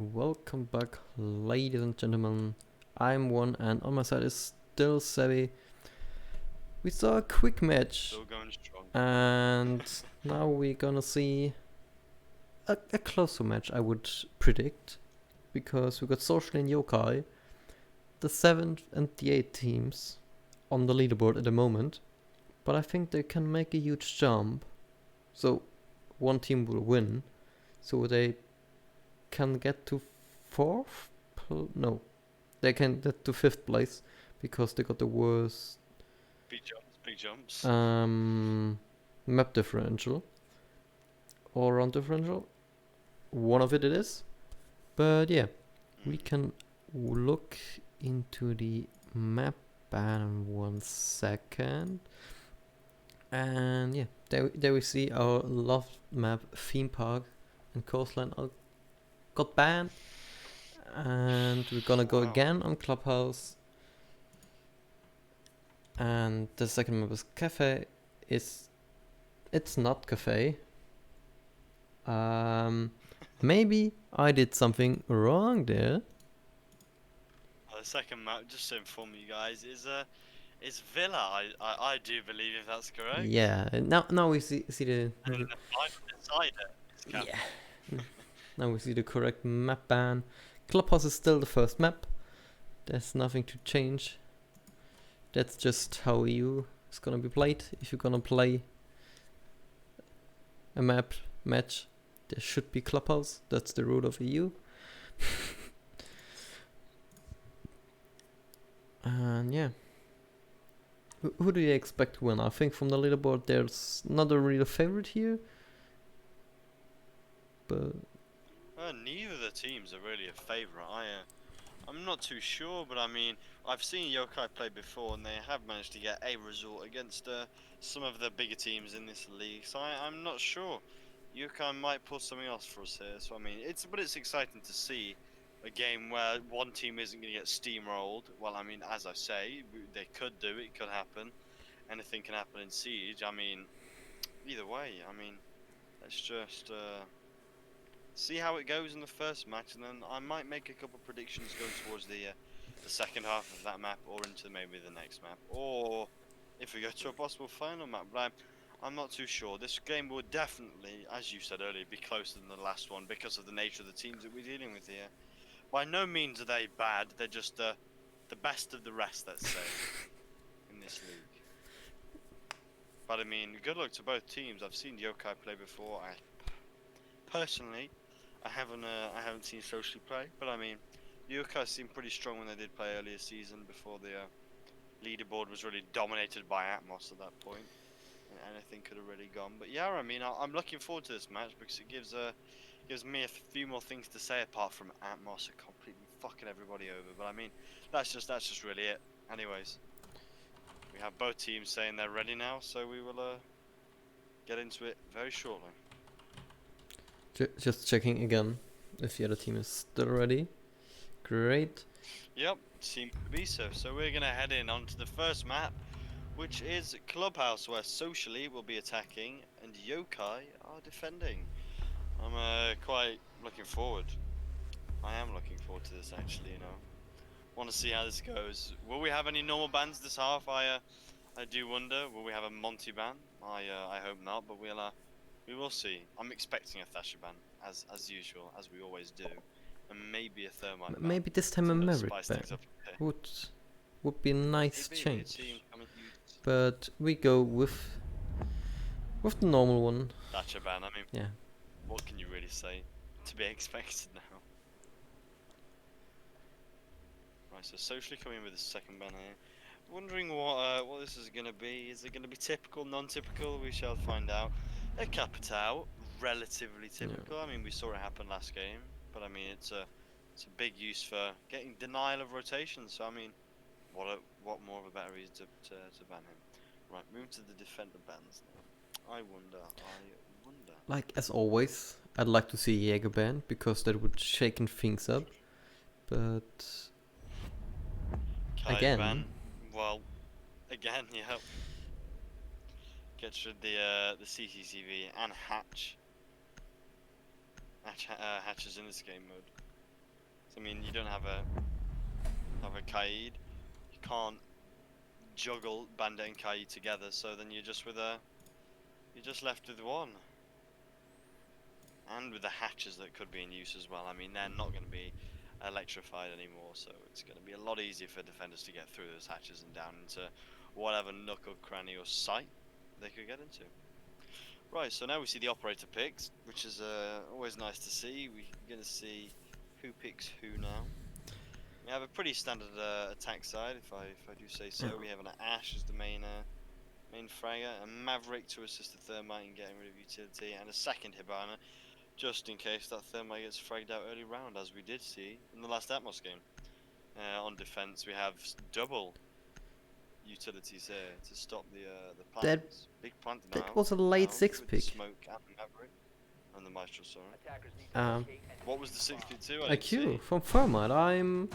welcome back, ladies and gentlemen. I'm One, and on my side is still Sebi. We saw a quick match, Still going strong. and now we're gonna see a closer match, I would predict, because we got Social and Yokai, the 7th and the 8th teams on the leaderboard at the moment, but I think they can make a huge jump. So, one team will win, so they can get to 4th? No, they can get to 5th place because they got the worst Big jumps. map differential or round differential. One of it is. But yeah, we can look into the map ban in 1 second. And yeah, there we see our loved map, theme park and coastline got banned. And we're gonna go again on Clubhouse. And the second map is cafe. It's not cafe. Maybe I did something wrong there. The second map, just to inform you guys, is Villa. I do believe, if that's correct. Yeah. Now we see the. And then the final decider is cafe. Yeah. Now we see the correct map ban. Clubhouse is still the first map. There's nothing to change. That's just how EU is gonna be played. If you're gonna play a match, there should be Clubhouse. That's the rule of EU. And yeah. Who do you expect to win? I think from the leaderboard there's not a real favorite here. But Neither of the teams are really a favourite. I'm not too sure, but I mean, I've seen Yokai play before, and they have managed to get a result against some of the bigger teams in this league. So I'm not sure. Yokai might pull something else for us here. So I mean, it's exciting to see a game where one team isn't going to get steamrolled. Well, I mean, as I say, they could do it. It could happen. Anything can happen in Siege. I mean, either way. I mean, let's just see how it goes in the first match, and then I might make a couple predictions going towards the second half of that map, or into maybe the next map, or if we go to a possible final map. But I'm not too sure. This game will definitely, as you said earlier, be closer than the last one because of the nature of the teams that we're dealing with here. By no means are they bad. They're just the best of the rest, let's say, in this league. But I mean, good luck to both teams. I've seen Yokai play before. Personally, I haven't seen Socially play, but I mean, Yokai seemed pretty strong when they did play earlier season before the leaderboard was really dominated by Atmoz at that point, and anything could have really gone. But yeah, I mean, I'm looking forward to this match because it gives me a few more things to say apart from Atmoz completely fucking everybody over. But I mean, that's just really it. Anyways, we have both teams saying they're ready now, so we will get into it very shortly. just checking again if the other team is still ready. Great. Yep, seems to be so. So we're gonna head in onto the first map, which is Clubhouse, where Socially will be attacking and Yokai are defending. I'm quite looking forward. I am looking forward to this actually. Want to see how this goes. Will we have any normal bans this half? I do wonder. Will we have a Monty ban? I hope not, but we will see. I'm expecting a Thatcher ban as usual, as we always do. And maybe a Thermite ban. Maybe this time a Merit ban would be a nice Maybe change. But we go with the normal one. Thatcher ban. I mean, yeah. What can you really say? To be expected now. Right, so Socially coming with a second ban here. Wondering what this is going to be. Is it going to be typical, non-typical? We shall find out. A Capitao, relatively typical. Yeah. I mean, we saw it happen last game, but I mean, it's a big use for getting denial of rotation. So I mean, what more of a better reason to ban him? Right, move to the defender bans now. I wonder. Like as always, I'd like to see Jaeger ban because that would shaken things up. But Kai again, ban. Well, again, yeah. Gets rid of the CCCV and Hatch. Hatch is in this game mode. So, I mean, you don't have a Kaid. You can't juggle Bandit and Kaid together. So then you're just left with one. And with the hatches that could be in use as well. I mean, they're not going to be electrified anymore, so it's going to be a lot easier for defenders to get through those hatches and down into whatever nook or cranny or site they could get into. Right, so now we see the operator picks, which is always nice to see. We're going to see who picks who now. We have a pretty standard attack side, if I do say so. Yeah. We have an Ash as the main fragger, a Maverick to assist the Thermite in getting rid of utility, and a second Hibana, just in case that Thermite gets fragged out early round, as we did see in the last Atmoz game. On defense, we have double utilities here to stop the plants. Big plant now. That was a late now 6 with pick. The smoke and the Maverick and the Maestro, sorry. What was the 6th pick too? A Q from Thermite. Oh,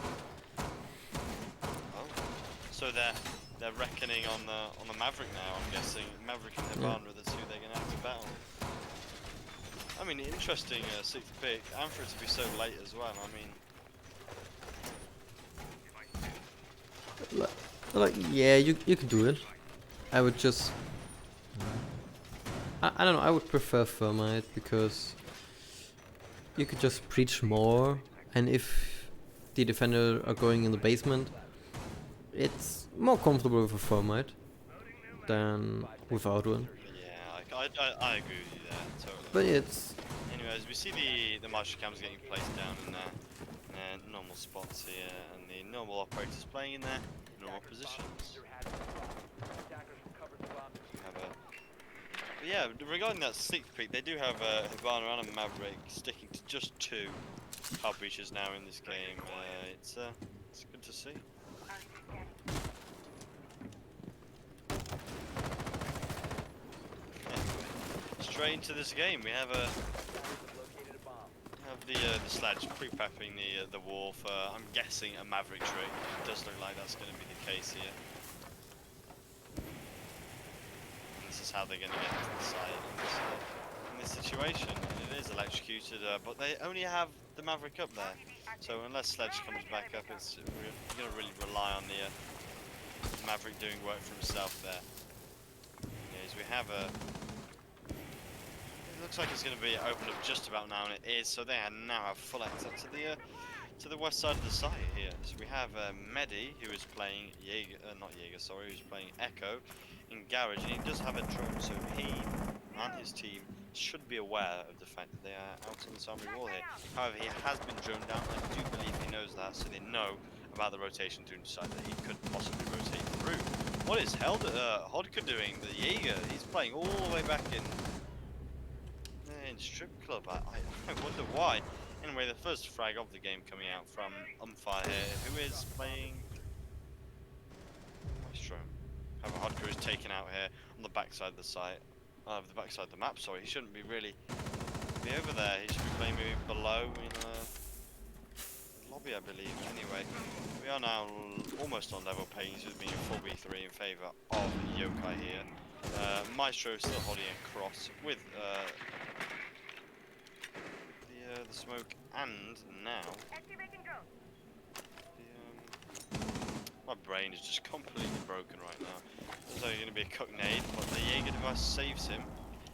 so they're reckoning on the Maverick now. I'm guessing Maverick and Hibana are the two they're gonna have to battle. I mean, interesting 6th pick, and for it to be so late as well. I mean, Like, yeah, you could do it. I would just... I don't know, I would prefer Thermite, because you could just preach more, and if the defender are going in the basement, it's more comfortable with a Thermite than without one. yeah, I agree with you there, totally. But it's... Anyways, we see the Maestro cams getting placed down in their normal spots here, and the normal operators playing in their normal positions. But yeah, regarding that 6th pick, they do have Hibana and a Maverick sticking to just 2 hard breaches now in this game. It's good to see. Straight into this game, we have the sledge pre-prepping the wall for, I'm guessing, a Maverick trick. It does look like that's going to be the case here. And this is how they're going to get into the site in this situation. And it is electrocuted, but they only have the Maverick up there. So unless Sledge comes back up, we're going to really rely on the Maverick doing work for himself there. Yes, we have a... It looks like it's going to be opened up just about now, and it is. So they now have full access to the west side of the site here. So we have Medi, who is playing who's playing Echo in Garage, and he does have a drone, so he and his team should be aware of the fact that they are out on this armory wall here. However, he has been droned down, and I do believe he knows that, so they know about the rotation to decide that he could possibly rotate through. What is Hodka doing? The Jaeger, he's playing all the way back in strip club. I wonder why. Anyway, the first frag of the game coming out from Umfire here, who is playing Maestro. However, Hodka is taken out here on the backside of the site, the backside of the map. Sorry, he shouldn't be really be over there. He should be playing maybe below in the lobby, I believe. Anyway, we are now almost on level playing with being 4v3 in favour of Yokai here. Maestro is still holding a cross with the smoke, and now my brain is just completely broken right now. There's only going to be a cook nade, but the Jaeger device saves him.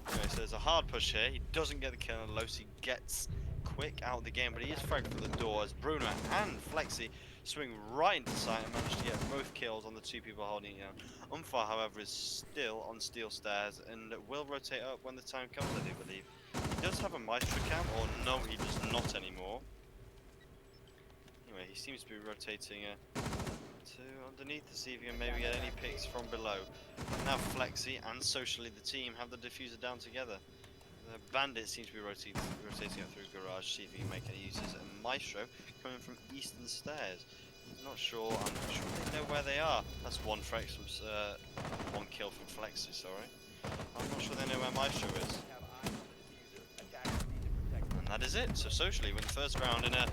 Anyway, so there's a hard push here. He doesn't get the kill, and Losi gets quick out of the game, but he is fragged for the door as Bruno and Flexi swing right into sight and manage to get both kills on the 2 people holding it down. Umfar, however, is still on steel stairs and will rotate up when the time comes, I do believe. He does have a Maestro cam, or no, he does not anymore. Anyway, he seems to be rotating to underneath to see if he can maybe get any picks from below. Now Flexi and Socially the team have the diffuser down together. The Bandit seems to be rotating up through Garage, see if he can make any uses. And Maestro coming from Eastern Stairs. I'm not sure they know where they are. That's one kill from Flexi, sorry. I'm not sure they know where Maestro is. And that is it. So Socially win the first round in an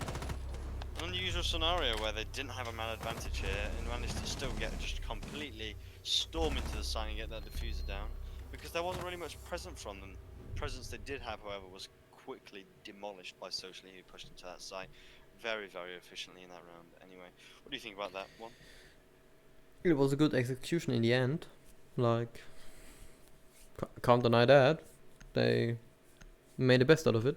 unusual scenario where they didn't have a man advantage here and managed to still just completely storm into the site and get that diffuser down, because there wasn't really much present from them. The presence they did have, however, was quickly demolished by Socially, who pushed into that site very, very efficiently in that round. Anyway, what do you think about that one? It was a good execution in the end. Like, can't deny that. They made the best out of it.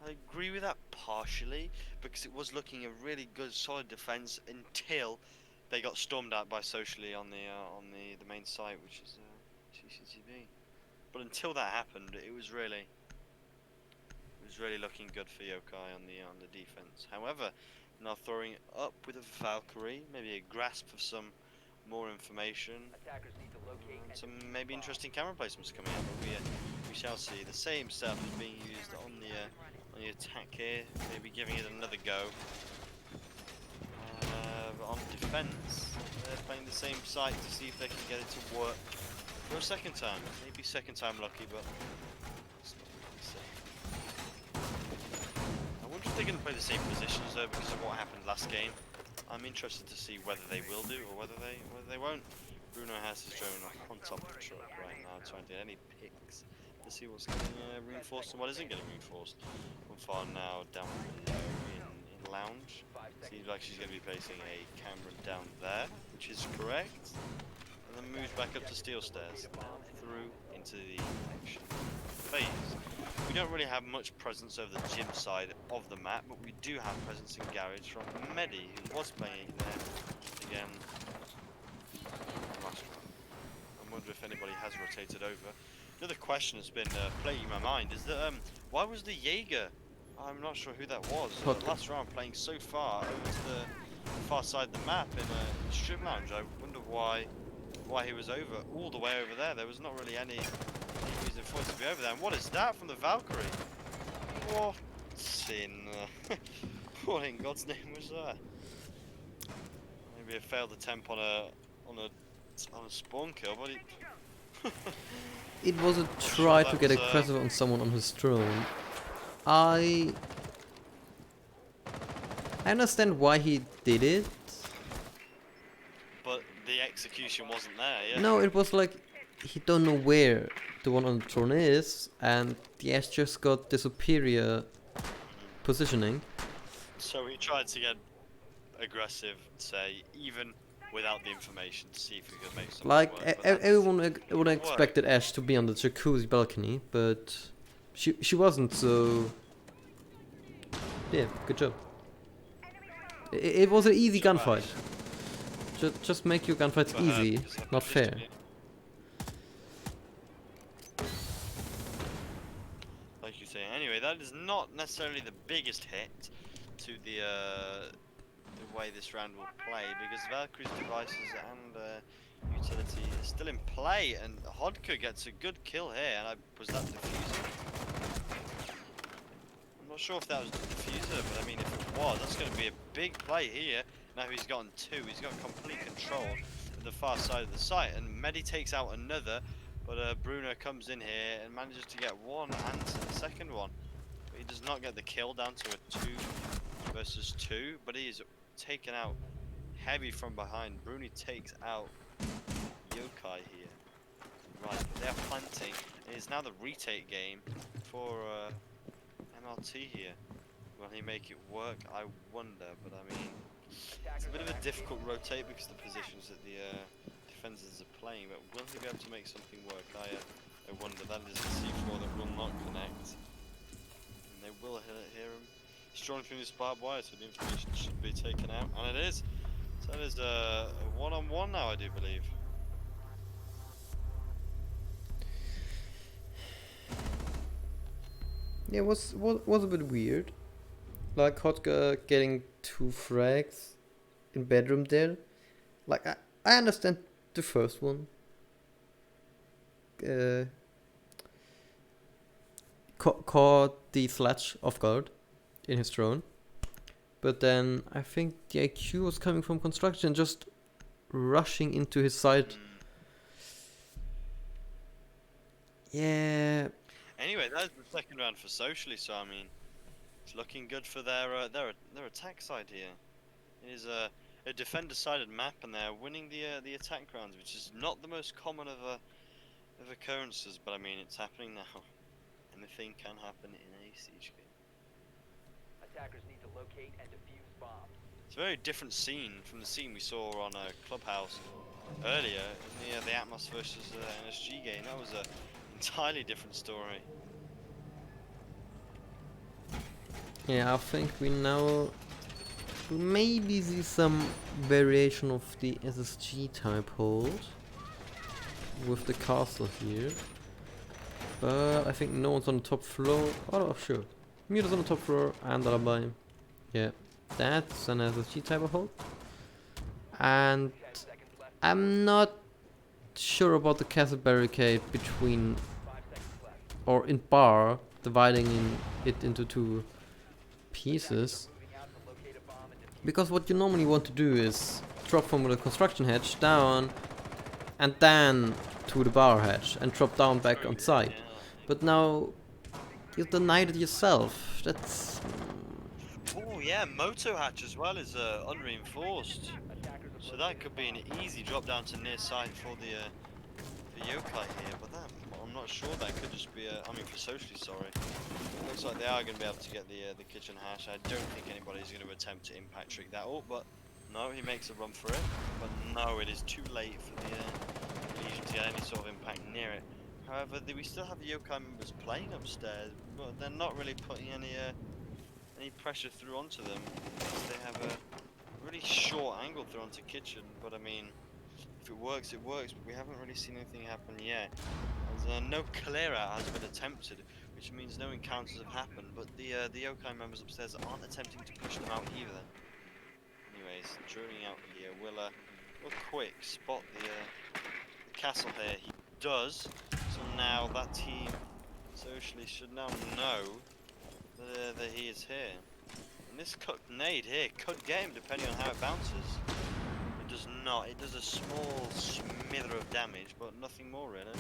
I agree with that partially, because it was looking a really good, solid defense until they got stormed out by Socially on the main site, which is CCTV. But until that happened, it was really looking good for Yokai on the defense. However, now throwing it up with a Valkyrie, maybe a grasp of some more information, some maybe interesting camera placements coming out. But we shall see. The same stuff is being used on the attack here, maybe giving it another go. But on defense, they're playing the same site to see if they can get it to work for a second time. Maybe second time lucky, but it's not really safe. I wonder if they're going to play the same positions though, because of what happened last game. I'm interested to see whether they will do or whether they won't. Bruno has his drone on top of the truck right now, trying to get any picks to see what's getting reinforced and what isn't getting reinforced. From far now down below in lounge. Seems like she's going to be placing a camera down there, which is correct. And then moves back up to steel stairs, now through into the action phase. We don't really have much presence over the gym side of the map, but we do have presence in garage from Medi, who was playing there again last round. I wonder if anybody has rotated over. Another question that's been plaguing my mind is that why was the Jaeger? I'm not sure who that was. Last round playing so far over to the far side of the map in a strip lounge. I wonder why he was all the way over there. There was not really any reason for it to be over there. And what is that from the Valkyrie? What in what in God's name was that? Maybe a failed attempt on a spawn kill, but It was a try to get aggressive on someone on his drone. I understand why he did it. But the execution wasn't there, yeah? No, it was like he don't know where the one on the drone is, and the Ash just got the superior positioning. So he tried to get aggressive, say, even without the information, to see if he could make something Like, work. everyone would have expected Ash to be on the jacuzzi balcony, but she wasn't, so... Yeah, good job. It was an easy gunfight. Just make your gunfights easy, not fair. Like you say. Anyway, that is not necessarily the biggest hit to the way this round will play, because Valkyrie's devices and utility is still in play, and Hodka gets a good kill here. And was that diffuser? I'm not sure if that was the diffuser, but I mean, if it was, that's going to be a big play here. Now he's gotten two. He's got complete control of the far side of the site, and Medi takes out another. But Bruno comes in here and manages to get one and the second one. But he does not get the kill, down to a 2 versus 2. But he is taken out heavy from behind. Bruni takes out Yokai here. Right, but they're planting. It is now the retake game for MLT here. Will he make it work? I wonder, but I mean, it's a bit of a difficult rotate because of the positions that the defenders are playing, but will he be able to make something work? I wonder. That is a C4 that will not connect, and they will hear him strolling through this barbed wire, so the information should be taken out, and it is. So that is a one-on-one now, I do believe. Yeah, it was a bit weird. Like Hotka getting 2 frags in bedroom there. Like I understand the first one. Caught the Sledge off guard in his drone. But then I think the IQ was coming from construction, just rushing into his side. Yeah. Anyway, that's the second round for Socially, so I mean, it's looking good for their attack side here. It is a defender-sided map, and they're winning the attack rounds, which is not the most common of occurrences, but I mean, it's happening now. anything can happen in a siege game. Attackers need to locate and defuse bombs. It's a very different scene from the scene we saw on a Clubhouse earlier in the Atmoz versus NSG game. That was a entirely different story. Yeah, I think we now maybe see some variation of the SSG type hold with the castle here. But I think no one's on the top floor. Oh, sure. Muta's on the top floor and Alabai. Yeah, that's an SSG type of hold. And 10 seconds left. I'm not sure about the castle barricade between 5 seconds left. or in bar, dividing it into two pieces. Moving out to locate a bomb and defuse. Because what you normally want to do is drop from the construction hatch down and then to the bar hatch and drop down back on site. Yeah. But now you denied it yourself. That's Oh yeah, Moto hatch as well is unreinforced. Attackers have So that could be an easy drop down to near side for the yokai here, but that I'm not sure. That could just be I mean, for socially, sorry. It looks like they are going to be able to get the kitchen hash. I don't think anybody's going to attempt to impact trick that up, but no, he makes a run for it. But no, it is too late for the Legion to get any sort of impact near it. However, we still have the yokai members playing upstairs, but they're not really putting any pressure through onto them. They have a really short angle through onto kitchen, but I mean, if it works, it works, but we haven't really seen anything happen yet. As, no clear out has been attempted, which means no encounters have happened, but the yokai members upstairs aren't attempting to push them out either. Anyways, drilling out here, will quick spot the castle here. He does, so now that team socially should now know that he is here. And this cut nade here could get him depending on how it bounces. It does not. It does a small smither of damage, but nothing more really.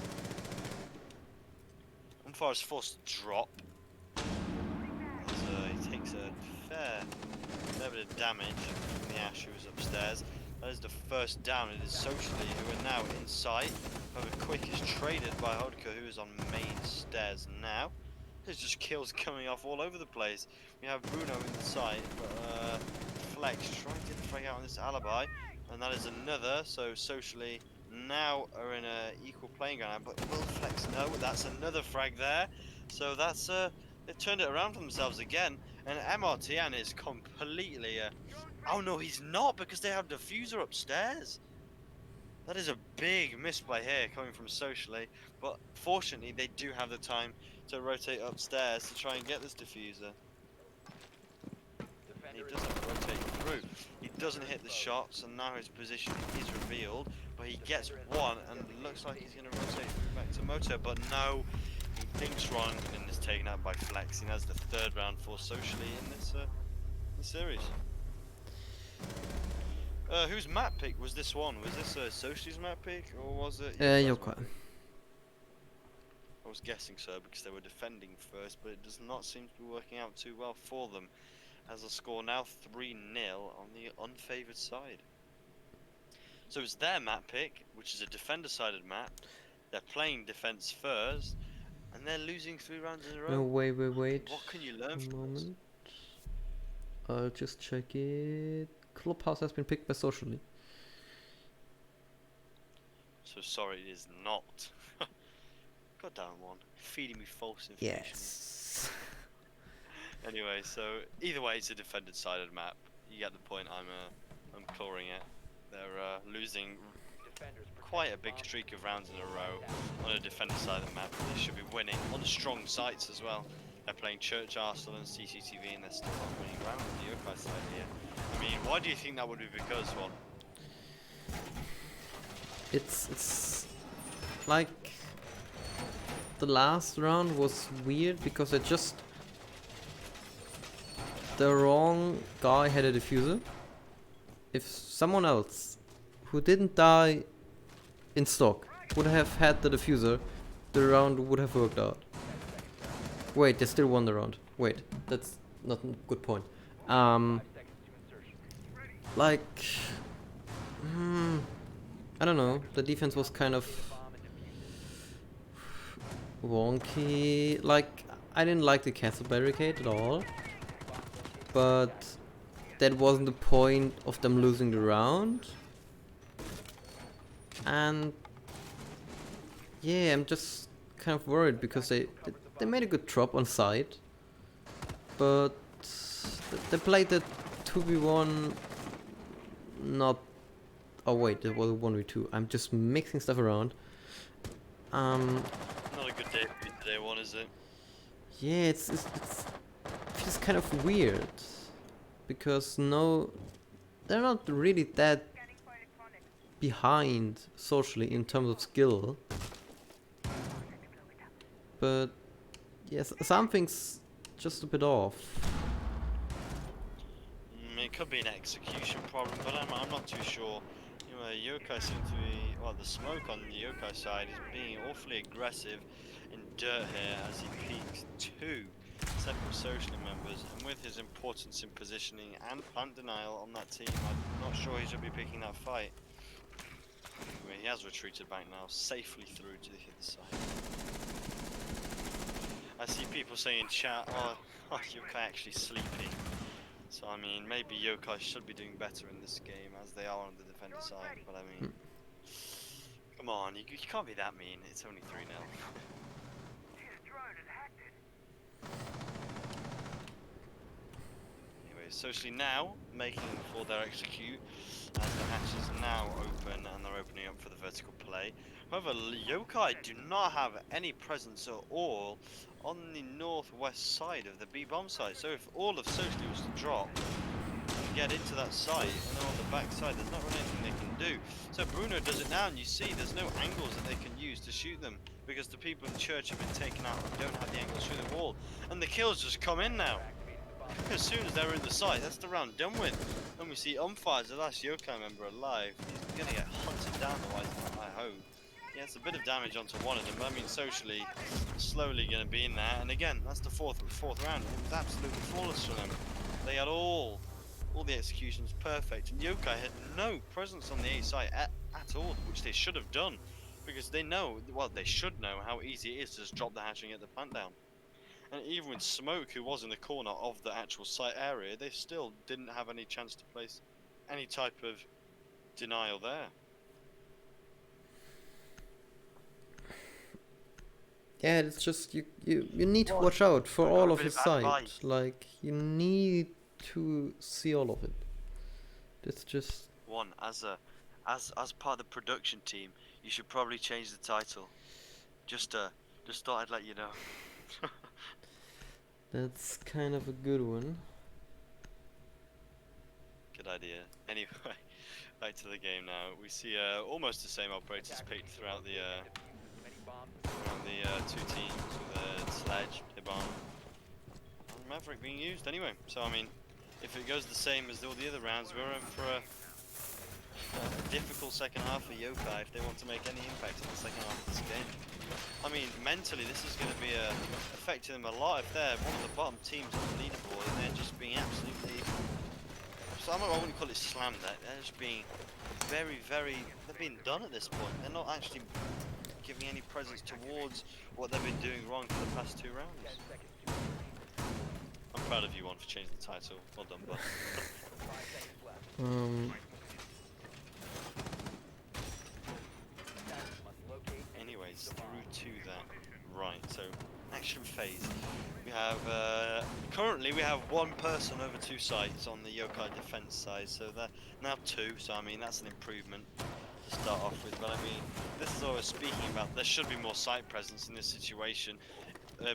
Umfar is forced to drop. He takes a fair bit of damage from the Ash who's upstairs. That is the first down. It is socially who are now in sight. However, Quick is traded by Hodka, who is on main stairs now. There's just kills coming off all over the place. We have Bruno in sight, but Flex trying to frag out on this alibi, and that is another. So socially now are in a equal playing ground. But will Flex know? That's another frag there. So that's they turned it around for themselves again, and MRTN is completely. Oh no, he's not, because they have diffuser upstairs. That is a big misplay here coming from socially, but fortunately they do have the time to rotate upstairs to try and get this diffuser. And he doesn't rotate through. He doesn't hit the shots, and now his position is revealed. But he gets one, and it looks like he's going to rotate through back to Moto. But no, he thinks wrong and is taken out by Flex. He has the third round for socially in this series. Whose map pick was this one? Was this Social's map pick, or was it? yokai. I was guessing so because they were defending first, but it does not seem to be working out too well for them. As the score now 3-0 on the unfavoured side. So it's their map pick, which is a defender-sided map. They're playing defense first, and they're losing 3 rounds in a row. No, wait. What can you learn A from this? moment. I'll just check it. Clubhouse has been picked by socially. So sorry, it is not. Goddamn one, feeding me false information. Yes. Anyway, so either way, it's a defended-sided map. You get the point. I'm clawing it. They're losing quite a big streak of rounds in a row on a defender-sided map. They should be winning on the strong sites as well. They're playing Church, Arsenal, and CCTV, and they're still not winning round on the yokai side here. I mean, why do you think that would be because, well? It's like the last round was weird because the wrong guy had a diffuser. If someone else who didn't die in stock would have had the diffuser, the round would have worked out. Wait, they still won the round. Wait, that's not a good point. Like, I don't know. The defense was kind of wonky. Like, I didn't like the castle barricade at all, but that wasn't the point of them losing the round. And yeah, I'm just kind of worried because they made a good drop on site, but they played the 2v1 not. Oh wait, it was a 1v2. I'm just mixing stuff around. Not a good day for you today, one, is it? Yeah, it feels kind of weird because they're not really that behind socially in terms of skill, but yes, something's just a bit off. It could be an execution problem, but I'm not too sure. You know, Yokai seem to be, well, the smoke on the Yokai side is being awfully aggressive in dirt here as he peeks two separate social members, and with his importance in positioning and plant denial on that team, I'm not sure he should be picking that fight. I mean, he has retreated back now, safely through to the other side. I see people saying in chat, oh Yokai actually sleeping. So I mean, maybe Yokai should be doing better in this game as they are on the defender side, but I mean, come on, you can't be that mean, it's only 3-0. Anyway, socially now making for their execute as the hatch is now open and they're opening up for the vertical play. However, Yokai do not have any presence at all on the northwest side of the B bomb site. So if all of socially was to drop and get into that site and then on the back side, there's not really anything they can do. So Bruno does it now, and you see there's no angles that they can use to shoot them because the people in the church have been taken out and don't have the angles through the wall, and the kills just come in now. As soon as they're in the site, that's the round done with. And we see Umfire's the last Yokai member alive. He's gonna get hunted down otherwise, I hope. Yeah, it's a bit of damage onto one of them, but I mean socially, slowly gonna be in there. And again, that's the fourth round. It was absolutely flawless for them. They had all the executions perfect, and Yokai had no presence on the A site at all, which they should have done, because they know, well, they should know how easy it is to just drop the hatch and get the plant down. And even with Smoke, who was in the corner of the actual site area, they still didn't have any chance to place any type of denial there. Yeah, it's just you need to watch out for all of his side. Advice. Like, you need to see all of it. It's just One, as part of the production team, you should probably change the title. Just thought I'd let you know. that's kind of a good one. Good idea. Anyway, back to the game now. We see almost the same operators picked throughout the two teams with Sledge, Hibon, and Maverick being used anyway. So I mean, if it goes the same as all the other rounds, we're in for a difficult second half for Yokai if they want to make any impact in the second half of this game. I mean, mentally this is going to be affecting them a lot if they're one of the bottom teams on the leaderboard and they're just being absolutely, so I wouldn't call it slammed, they're just being very, they're being done at this point. They're not actually giving any presence towards what they've been doing wrong for the past 2 rounds. I'm proud of you, one, for changing the title. Well done, bud. Anyways, through to that. Right, so action phase. We have currently we have 1 person over 2 sites on the Yokai defense side, so they're now 2. So I mean that's an improvement to start off with. But I mean, this is what I was speaking about. There should be more site presence in this situation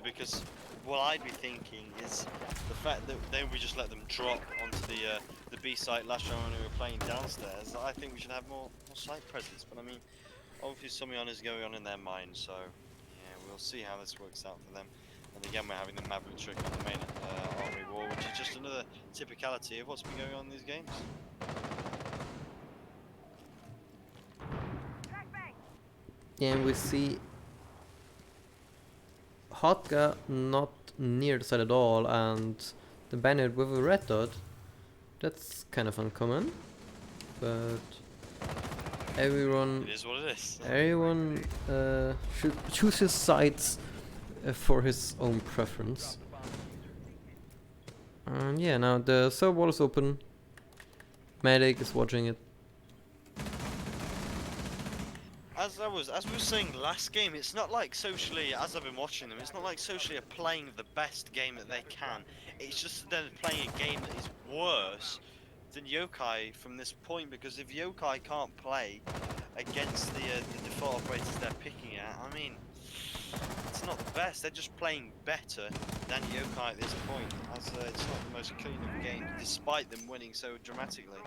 because what I'd be thinking is the fact that we just let them drop onto the B site last round when we were playing downstairs. I think we should have more site presence. But I mean, obviously something is going on in their mind, so yeah, we'll see how this works out for them. And again, we're having the Maverick trick on the main armory wall, which is just another typicality of what's been going on in these games. Yeah, and we see Hotka not near the side at all, and the Bandit with a red dot. That's kind of uncommon, but everyone It is what it is. should choose his sides for his own preference. And yeah, now the server wall is open. Medic is watching it. As we were saying last game, it's not like Socially, as I've been watching them, it's not like Socially are playing the best game that they can. It's just that they're playing a game that is worse than Yokai from this point, because if Yokai can't play against the default operators they're picking at, I mean, it's not the best. They're just playing better than Yokai at this point, as it's not the most clean of game, despite them winning so dramatically.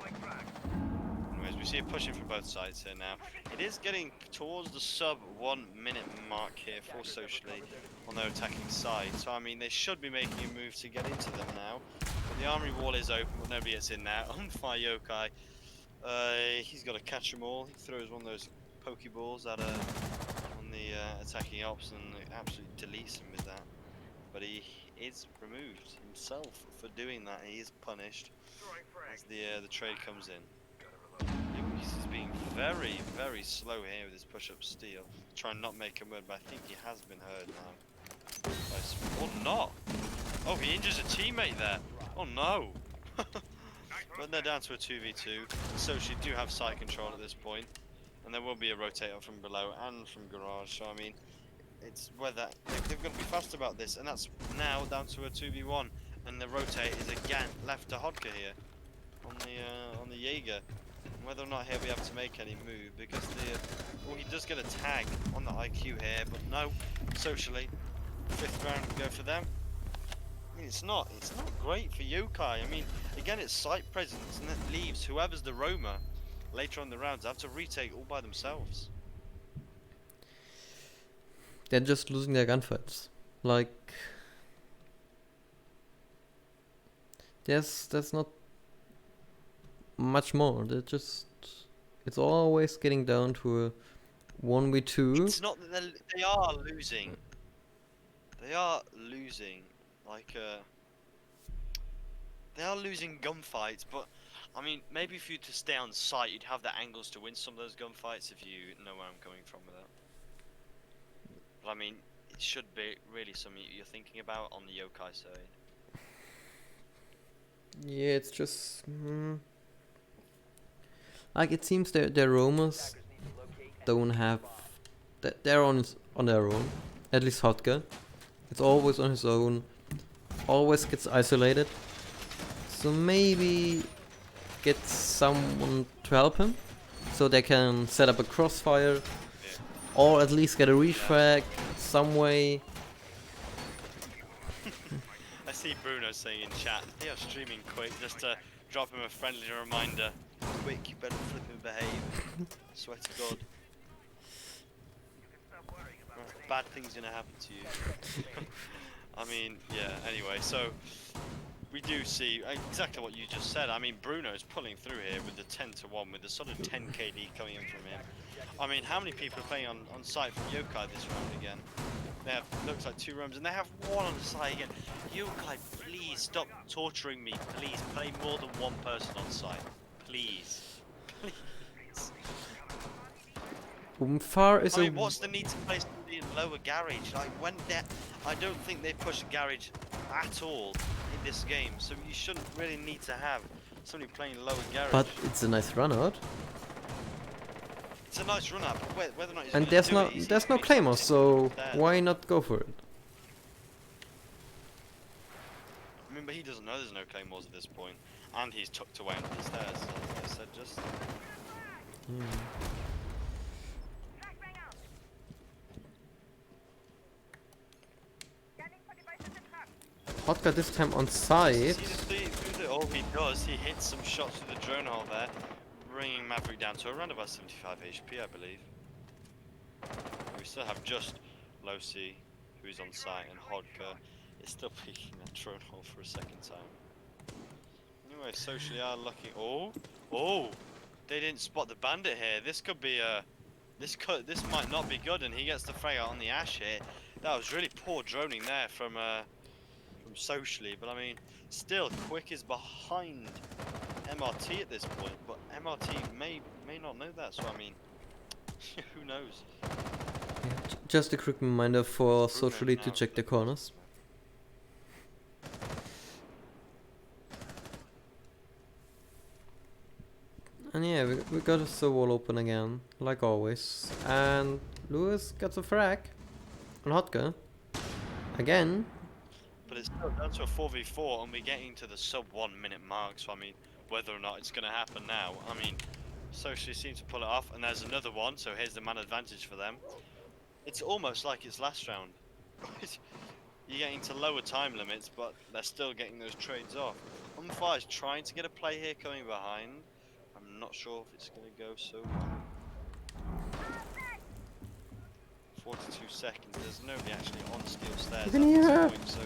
Anyways, we see it pushing from both sides here now. It is getting towards the sub 1 minute mark here for Socially on their attacking side. So I mean, they should be making a move to get into them now. But the armory wall is open, but nobody gets in now. On fire Yokai. He's got to catch them all. He throws one of those Pokeballs at on the attacking ops and absolutely deletes him with that. But he is removed himself for doing that. He is punished as the trade comes in. He's being very, very slow here with his push-up steal. Try and not make him word, but I think he has been heard now. Or not! Oh, he injures a teammate there! Oh no! But they're down to a 2v2. Socially do have side control at this point. And there will be a rotator from below and from garage, so I mean, it's whether they've got to be fast about this, and that's now down to a 2v1. And the rotate is again left to Hodka here on the Jaeger. Whether or not he'll be able to make any move, because well, he does get a tag on the IQ here, but no, Socially, 5th round go for them. I mean, it's not great for Yokai. I mean, again, it's site presence, and that leaves whoever's the roamer later on in the rounds have to retake all by themselves. They're just losing their gunfights. Like, there's not much more. It's always getting down to a 1v2. It's not that they are losing. They are losing, like they are losing gunfights. But I mean, maybe if you to stay on site, you'd have the angles to win some of those gunfights. If you know where I'm coming from with that. But I mean, it should be really something you're thinking about on the Yokai side. Yeah, it's just. Like, it seems their roamers don't have. They're on their own. At least Hotka. It's always on his own. Always gets isolated. So maybe get someone to help him. So they can set up a crossfire. Or at least get a refrag some way. I see Bruno saying in chat, they are streaming quick, just to drop him a friendly reminder. Quick, you better flip and behave. Swear to God. Bad things gonna happen to you. I mean, yeah, anyway, so we do see exactly what you just said. I mean, Bruno is pulling through here with the 10-1, with the sort of 10 KD coming in from him. I mean, how many people are playing on site from Yokai this round again? They have, looks like 2 rooms, and they have 1 on the side again. Yokai, please stop torturing me. Please play more than 1 person on site. Please. Please. Far is I mean, what's the need to play somebody in lower garage? Like, when I don't think they push garage at all in this game, so you shouldn't really need to have somebody playing lower garage. But it's a nice run out. It's a nice run up, but whether or not he's And gonna do it, there's no claymore, so why not go for it? I mean, but he doesn't know there's no claymores at this point, and he's tucked away under the stairs, as I said just. Hotka this time on site. All he does, he hits some shots with the drone hole there, bringing Maverick down to around about 75 HP, I believe. We still have just Losi, who's on site, and Hodka is still peeking that drone hole for a second time. Anyway, Socially are looking. Oh! They didn't spot the bandit here. This could be this might not be good, and he gets the frag out on the Ash here. That was really poor droning there from Socially, but I mean, still Quick is behind MRT at this point, but MRT may not know that, so I mean, who knows? Yeah, Just a quick reminder for Bruno socially to now check the plays corners. And yeah, we got a sub wall open again, like always. And Lewis gets a frag on Hotka. Again. But it's still down to a 4v4 and we're getting to the sub 1 minute mark, so I mean, whether or not it's going to happen now, I mean, Socially seems to pull it off, and there's another one, so here's the man advantage for them. It's almost like it's last round. You're getting to lower time limits, but they're still getting those trades off. Umfar is trying to get a play here coming behind. I'm not sure if it's going to go so well. 42 seconds, there's nobody actually on steel stairs at this point, so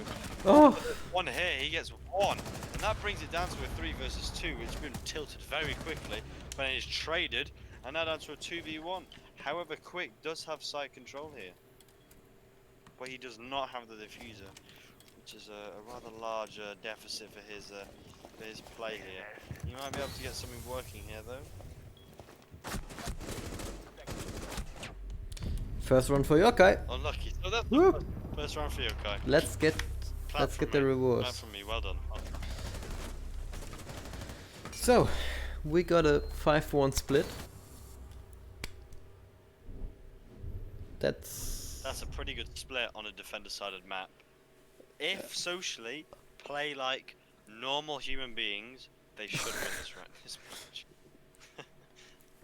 Oh! one here, he gets one, and that brings it down to a 3 versus 2, which has been tilted very quickly, but it is traded, and now down to a 2v1. However, Quick does have side control here, but he does not have the diffuser, which is a rather large deficit for his play here. You might be able to get something working here though. First run for Yokai. Unlucky. So that's Woo. the first round for Yokai. Let's get Clap the from me. rewards. Clap from me. Well done. So, we got a 5-1 split. That's a pretty good split on a defender-sided map. If Socially play like normal human beings, they should win this match.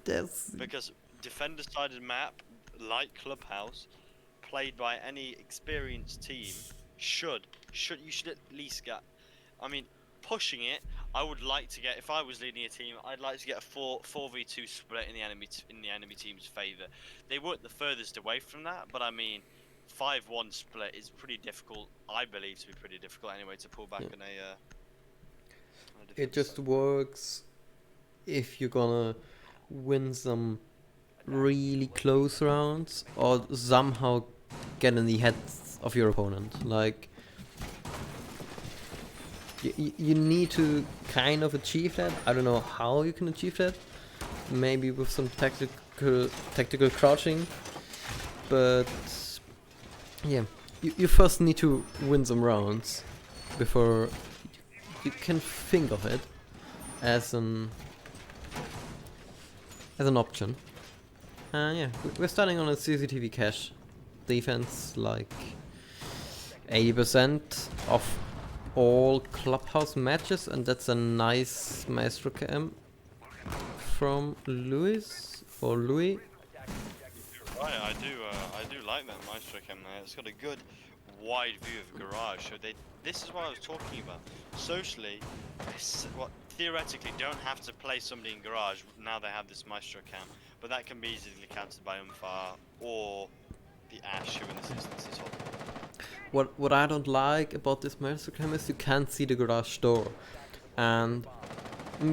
that's Because defender-sided map, like Clubhouse, played by any experienced team, you should at least get. I mean, pushing it, I would like to get. If I was leading a team, I'd like to get a 4v2 split in the enemy team's favor. They weren't the furthest away from that, but I mean, 5-1 split is pretty difficult. I believe to be pretty difficult anyway to pull back Yeah. on a. it just works if you're gonna win some really close rounds or somehow get in the heads of your opponent. Like you need to kind of achieve that. I don't know how you can achieve that. Maybe with some tactical crouching, but yeah, you first need to win some rounds before you can think of it as an option. And yeah, we're starting on a CCTV cache defense, like 80% of all Clubhouse matches, and that's a nice Maestro cam from Louis or Louis. Right, I do like that Maestro cam there. It's got a good wide view of garage. So this is what I was talking about. Socially, theoretically don't have to play somebody in garage. Now they have this Maestro cam, but that can be easily countered by Umfar or the Ash, who in this instance is holding. What I don't like about this Maestro cam is you can't see the garage door, and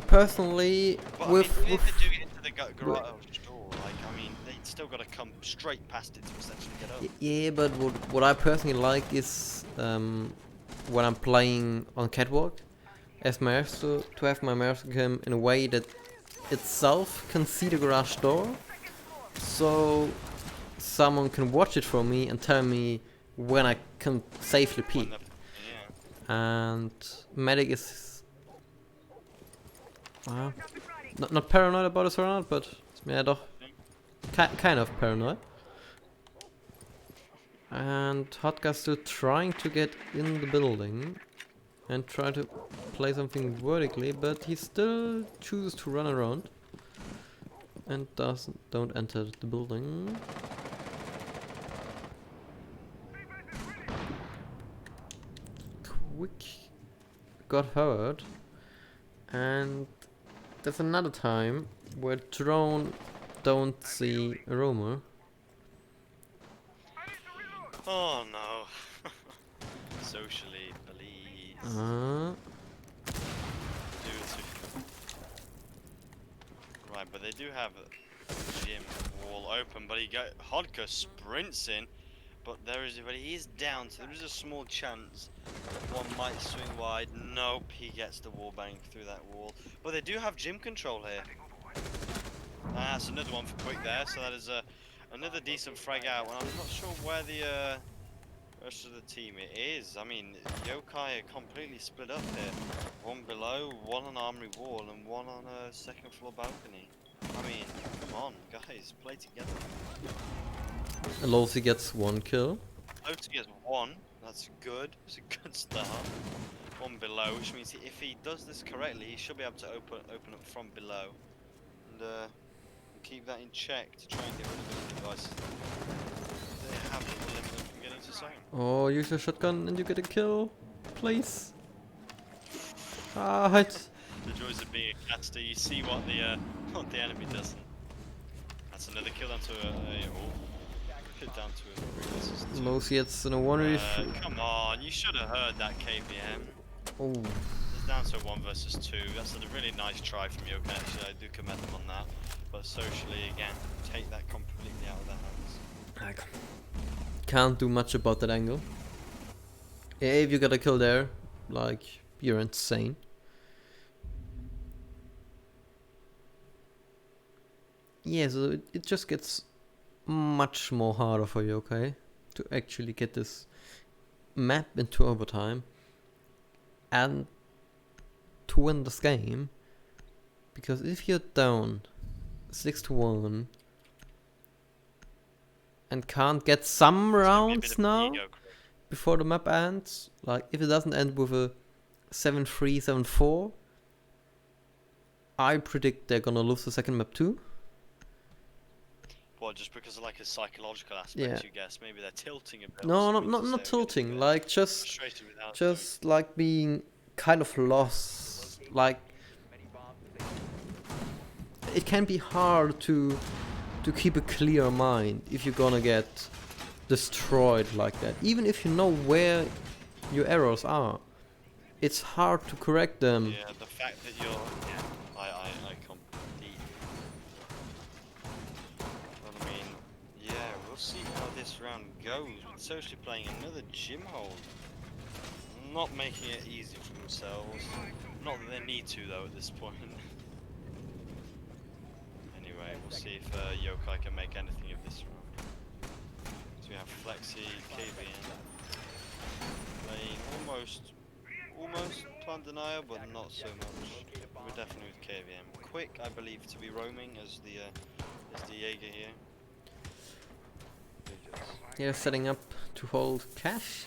personally, But with I mean, if they do get into the garage door, like I mean, they still got to come straight past it to essentially get up. yeah, but what I personally like is when I'm playing on catwalk as Maestro, to have my Maestro cam in a way that itself can see the garage door, so someone can watch it for me and tell me when I can safely peek. Yeah. And Medic is not paranoid about us or not, but yeah, doch kind of paranoid. And Hotgar's still trying to get in the building and try to play something vertically, but he still chooses to run around and don't enter the building. Quick got hurt, and there's another time where drone don't see a roamer. Oh no. Socially, please. Do it to- Right, but they do have a gym wall open, but Hodka sprints in, but he is down, so there is a small chance one might swing wide. Nope, he gets the wall bang through that wall. But they do have gym control here. That's another one for Quick there, so that is Another decent frag out, and I'm not sure where the rest of the team is. I mean, Yokai are completely split up here. One below, one on Armory Wall, and one on a second floor balcony. I mean, come on, guys, play together. Losey gets 1 kill. Loti gets 1. That's good. It's a good start. One below, which means if he does this correctly, he should be able to open up from below, and keep that in check to try and get rid of the devices. They have to limit them from getting to zone. Oh, use your shotgun and you get a kill. Please. Ah, hit. The joys of being a caster, you see what the enemy doesn't. That's another kill down to hit down to a Losey gets in a 1v3. come on, you should have heard that KVM. Oh. It's down to 1 versus 2. That's a really nice try from Yoka, actually. I do commend them on that. But socially, again, take that completely out of their hands. I can't do much about that angle. If you got a kill there, like, you're insane. Yeah, so it just gets much more harder for you, okay? To actually get this map into overtime and to win this game. Because if you're down 6-1 and can't get some rounds now before the map ends, like if it doesn't end with a 7-3, 7-4, I predict they're gonna lose the second map too. Well, just because of like a psychological aspect, Yeah. you guess. Maybe they're tilting a bit. No, or something to not say, tilting, getting like just frustrated without just like being kind of lost. Like Many bombs as they it can be hard to keep a clear mind if you're gonna get destroyed like that. Even if you know where your errors are, it's hard to correct them. Yeah, the fact that you're. Yeah, I completely. Well, I mean, yeah, we'll see how this round goes. With Socially playing another gym hold. Not making it easy for themselves. Not that they need to, though, at this point. Anyway, we'll see if Yokai can make anything of this round. So we have Flexi, KVN. Playing almost plant denial, but not so much. We're definitely with KVM. Quick, I believe, to be roaming as the Jaeger here. They're setting up to hold cash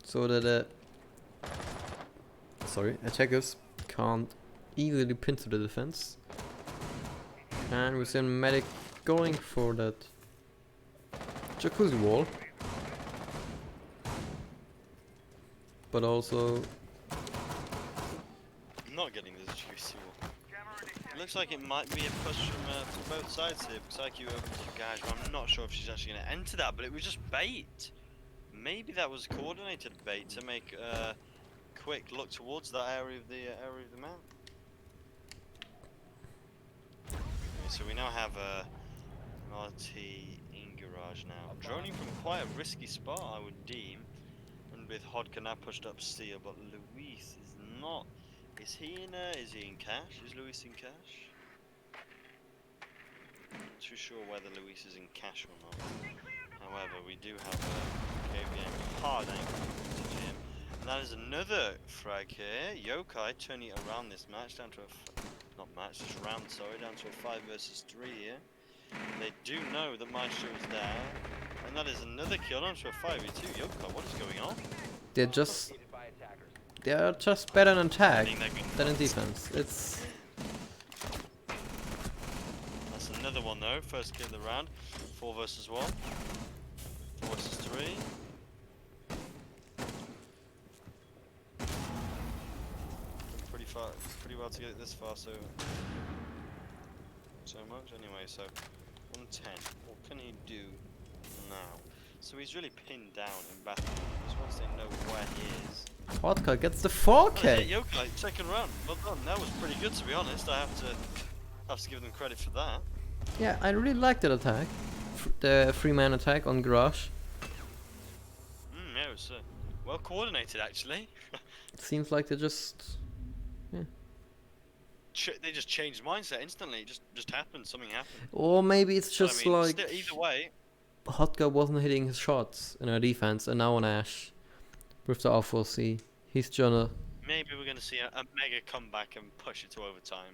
so that attackers can't easily pin to the defense. And we see Medic going for that jacuzzi wall, but also Not getting this juicy wall. It looks like it might be a push from both sides here, because IQ over to guys, but I'm not sure if she's actually going to enter that, but it was just bait. Maybe that was coordinated bait to make Quick look towards that area of the map. Okay, so we now have an RT in garage now. Droning from quite a risky spot, I would deem. And with Hodka now pushed up steel, but Luis is not. Is he in cash? Is Luis in cash? Not too sure whether Luis is in cash or not. However, we do have KVM hard angle to him. And that is another frag here. Yokai turning it around this match down to this round, sorry, down to a 5 versus 3 here. They do know that Maestro is there. And that is another kill down to a 5v2. Yokai, what is going on? they're just located by attackers. they're just better in attack Getting that good than in points. defense. It's That's another one though, first kill of the round. 4 versus 1. 4 versus 3. Pretty well to get it this far, so much. Anyway, so 110. What can he do now? So he's really pinned down in battle. Just once they know where he is. Hodka gets the Oh, 4K. yeah, Yokai, second round. Well done. That was pretty good, to be honest. I have to give them credit for that. Yeah, I really like that attack. The 3-man attack on garage. Yeah, it was well coordinated actually. It seems like they're just they just changed mindset instantly. It just happened. Something happened. Or maybe it's But, just like either way, Hotka wasn't hitting his shots in our defense, and now on Ash with the R4C, he's gonna. maybe we're gonna see a mega comeback and push it to overtime.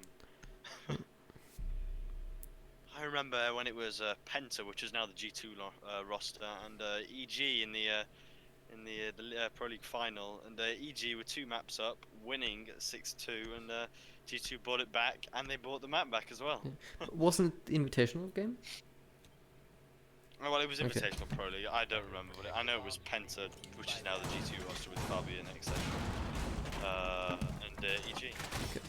I remember when it was Penta, which is now the G2 roster, and EG in the Pro League final, and EG were 2 maps up, winning 6-2, and G2 bought it back, and they bought the map back as well. Wasn't it the invitational game? Oh, well, it was Okay. Invitational Pro League. I don't remember, but I know it was Penta, which is now the G2 roster with Fabian, etc. And EG. Okay.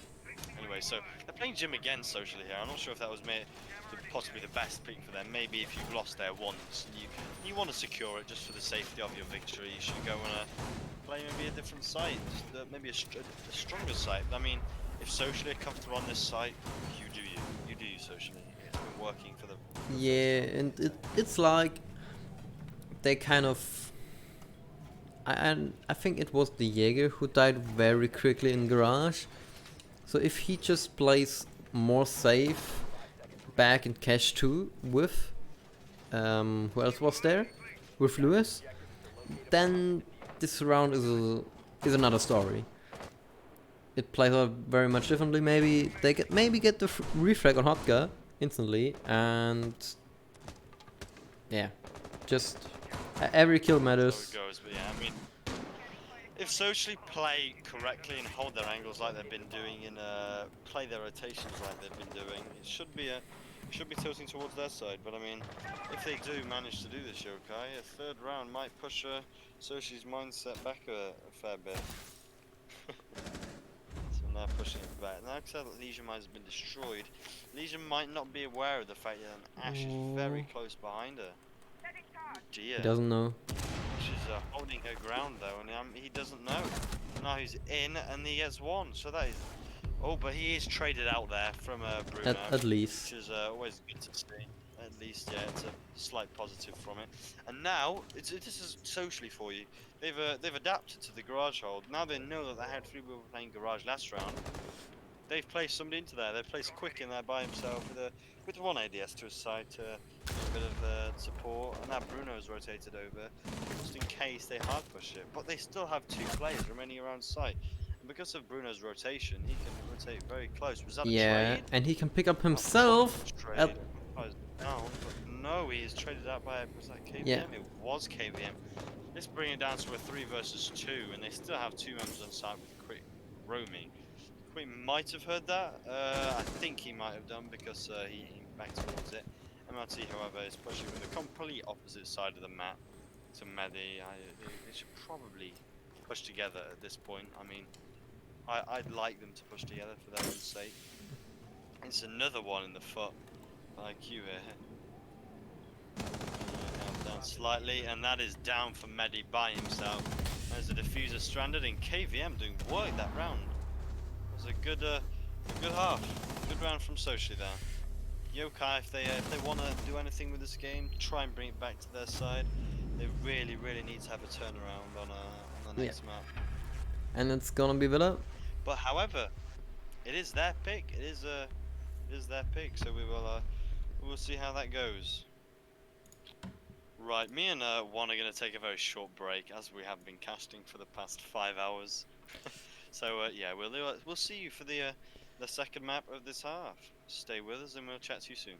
Anyway, so they're playing Jim again socially here. I'm not sure if that was possibly the best pick for them. Maybe if you've lost there once, and you want to secure it just for the safety of your victory, you should go and play maybe a different site, just, maybe a stronger site. I mean, if socially are comfortable on this site, you do you socially. It's been working for them. Yeah, and it's like they kind of. I think it was the Jaeger who died very quickly in Garage. So if he just plays more safe back in Cash 2 with who else was there? With Lewis, then this round is another story. It plays out very much differently. Maybe they get the refrag on Hotka instantly, and yeah, just every kill matters. So it goes, but yeah, I mean, if socially play correctly and hold their angles like they've been doing, and play their rotations like they've been doing, it should be tilting towards their side. But I mean, if they do manage to do this, Yokai, a third round might push Social's mindset back a fair bit. So now pushing it back. Now that Legion Mines has been destroyed, Legion might not be aware of the fact that Ash is very close behind her. Oh dear. He doesn't know. She's holding her ground though, and he doesn't know. Now he's in, and he gets one. So that is. Oh, but he is traded out there from Bruno. At least. Which is always good to see. At least, yeah, it's a slight positive from it. And now, this is socially for you. They've adapted to the garage hold. Now they know that they had 3 people playing garage last round. They've placed somebody into there. They've placed Quick in there by himself with one ADS to his side to a bit of support. And now Bruno's rotated over just in case they hard push it. But they still have 2 players remaining around site. And because of Bruno's rotation, he can rotate very close. Was that a trade? And he can pick up himself. Trade. No, but no, he is traded out by, was that KVM? Yeah. It was KVM. Let's bring it down to a 3 versus 2, and they still have 2 members on site with Quick roaming. Quick might have heard that. I think he might have done because he backed towards it. MRT, however, is pushing with the complete opposite side of the map to Mehdi. They should probably push together at this point. I mean, I'd like them to push together for their own sake. It's another one in the foot. Like you here. Down slightly, and that is down for Mehdi by himself. There's a diffuser stranded, and KVM doing work that round. It was a good half. Good round from Sochi there. Yokai, if they want to do anything with this game, try and bring it back to their side. They really need to have a turnaround on the next map. And it's gonna be Villa. But however, it is their pick. It is their pick. So we will see how that goes. Right, me and Juan are going to take a very short break, as we have been casting for the past 5 hours. So yeah, we'll see you for the second map of this half. Stay with us, and we'll chat to you soon.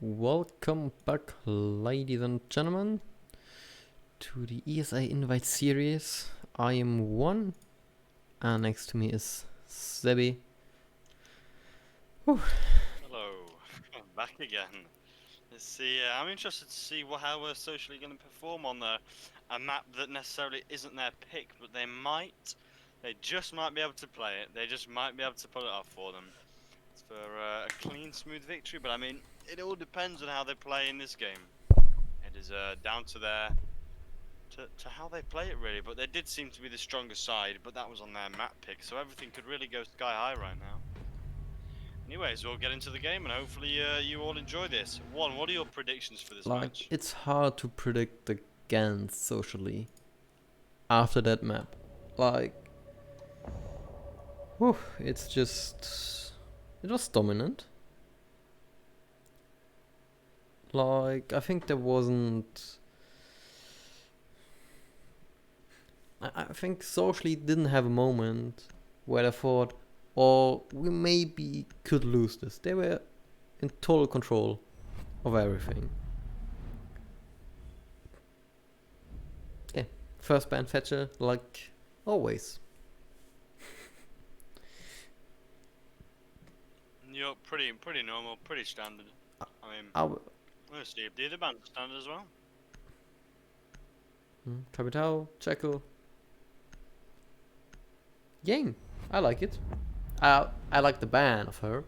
welcome back, ladies and gentlemen, to the ESA Invite Series. I am one, and next to me is Sebi. Hello, I'm back again. Let's see. I'm interested to see how we're socially going to perform on a map that necessarily isn't their pick, but they just might be able to play it. They just might be able to pull it off for them. It's for a clean, smooth victory. But I mean, it all depends on how they play in this game. It is down to to how they play it really. But they did seem to be the stronger side, but that was on their map pick, so everything could really go sky high right now. Anyways, we'll get into the game and hopefully you all enjoy this. One, what are your predictions for this match? It's hard to predict against socially after that map. It's just... It was dominant. I think there wasn't... I think socially didn't have a moment where I thought, oh, we maybe could lose this. They were in total control of everything. Yeah, first ban fetcher, like always. You're pretty normal, pretty standard. I mean, let's see if the other band's standard as well. Capital, Jekyll. Yang, I like it. I like the ban of her.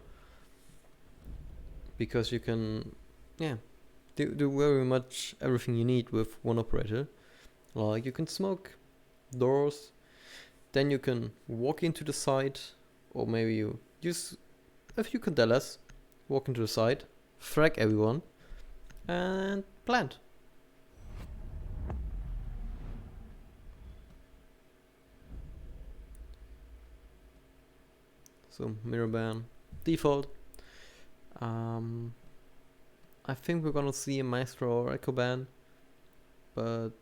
Because you can, do very much everything you need with one operator. Like you can smoke doors, then you can walk into the site, or maybe you use a few candelas, walk into the site, frag everyone, and plant. So mirror ban, default. I think we're gonna see a Maestro or Echo ban, but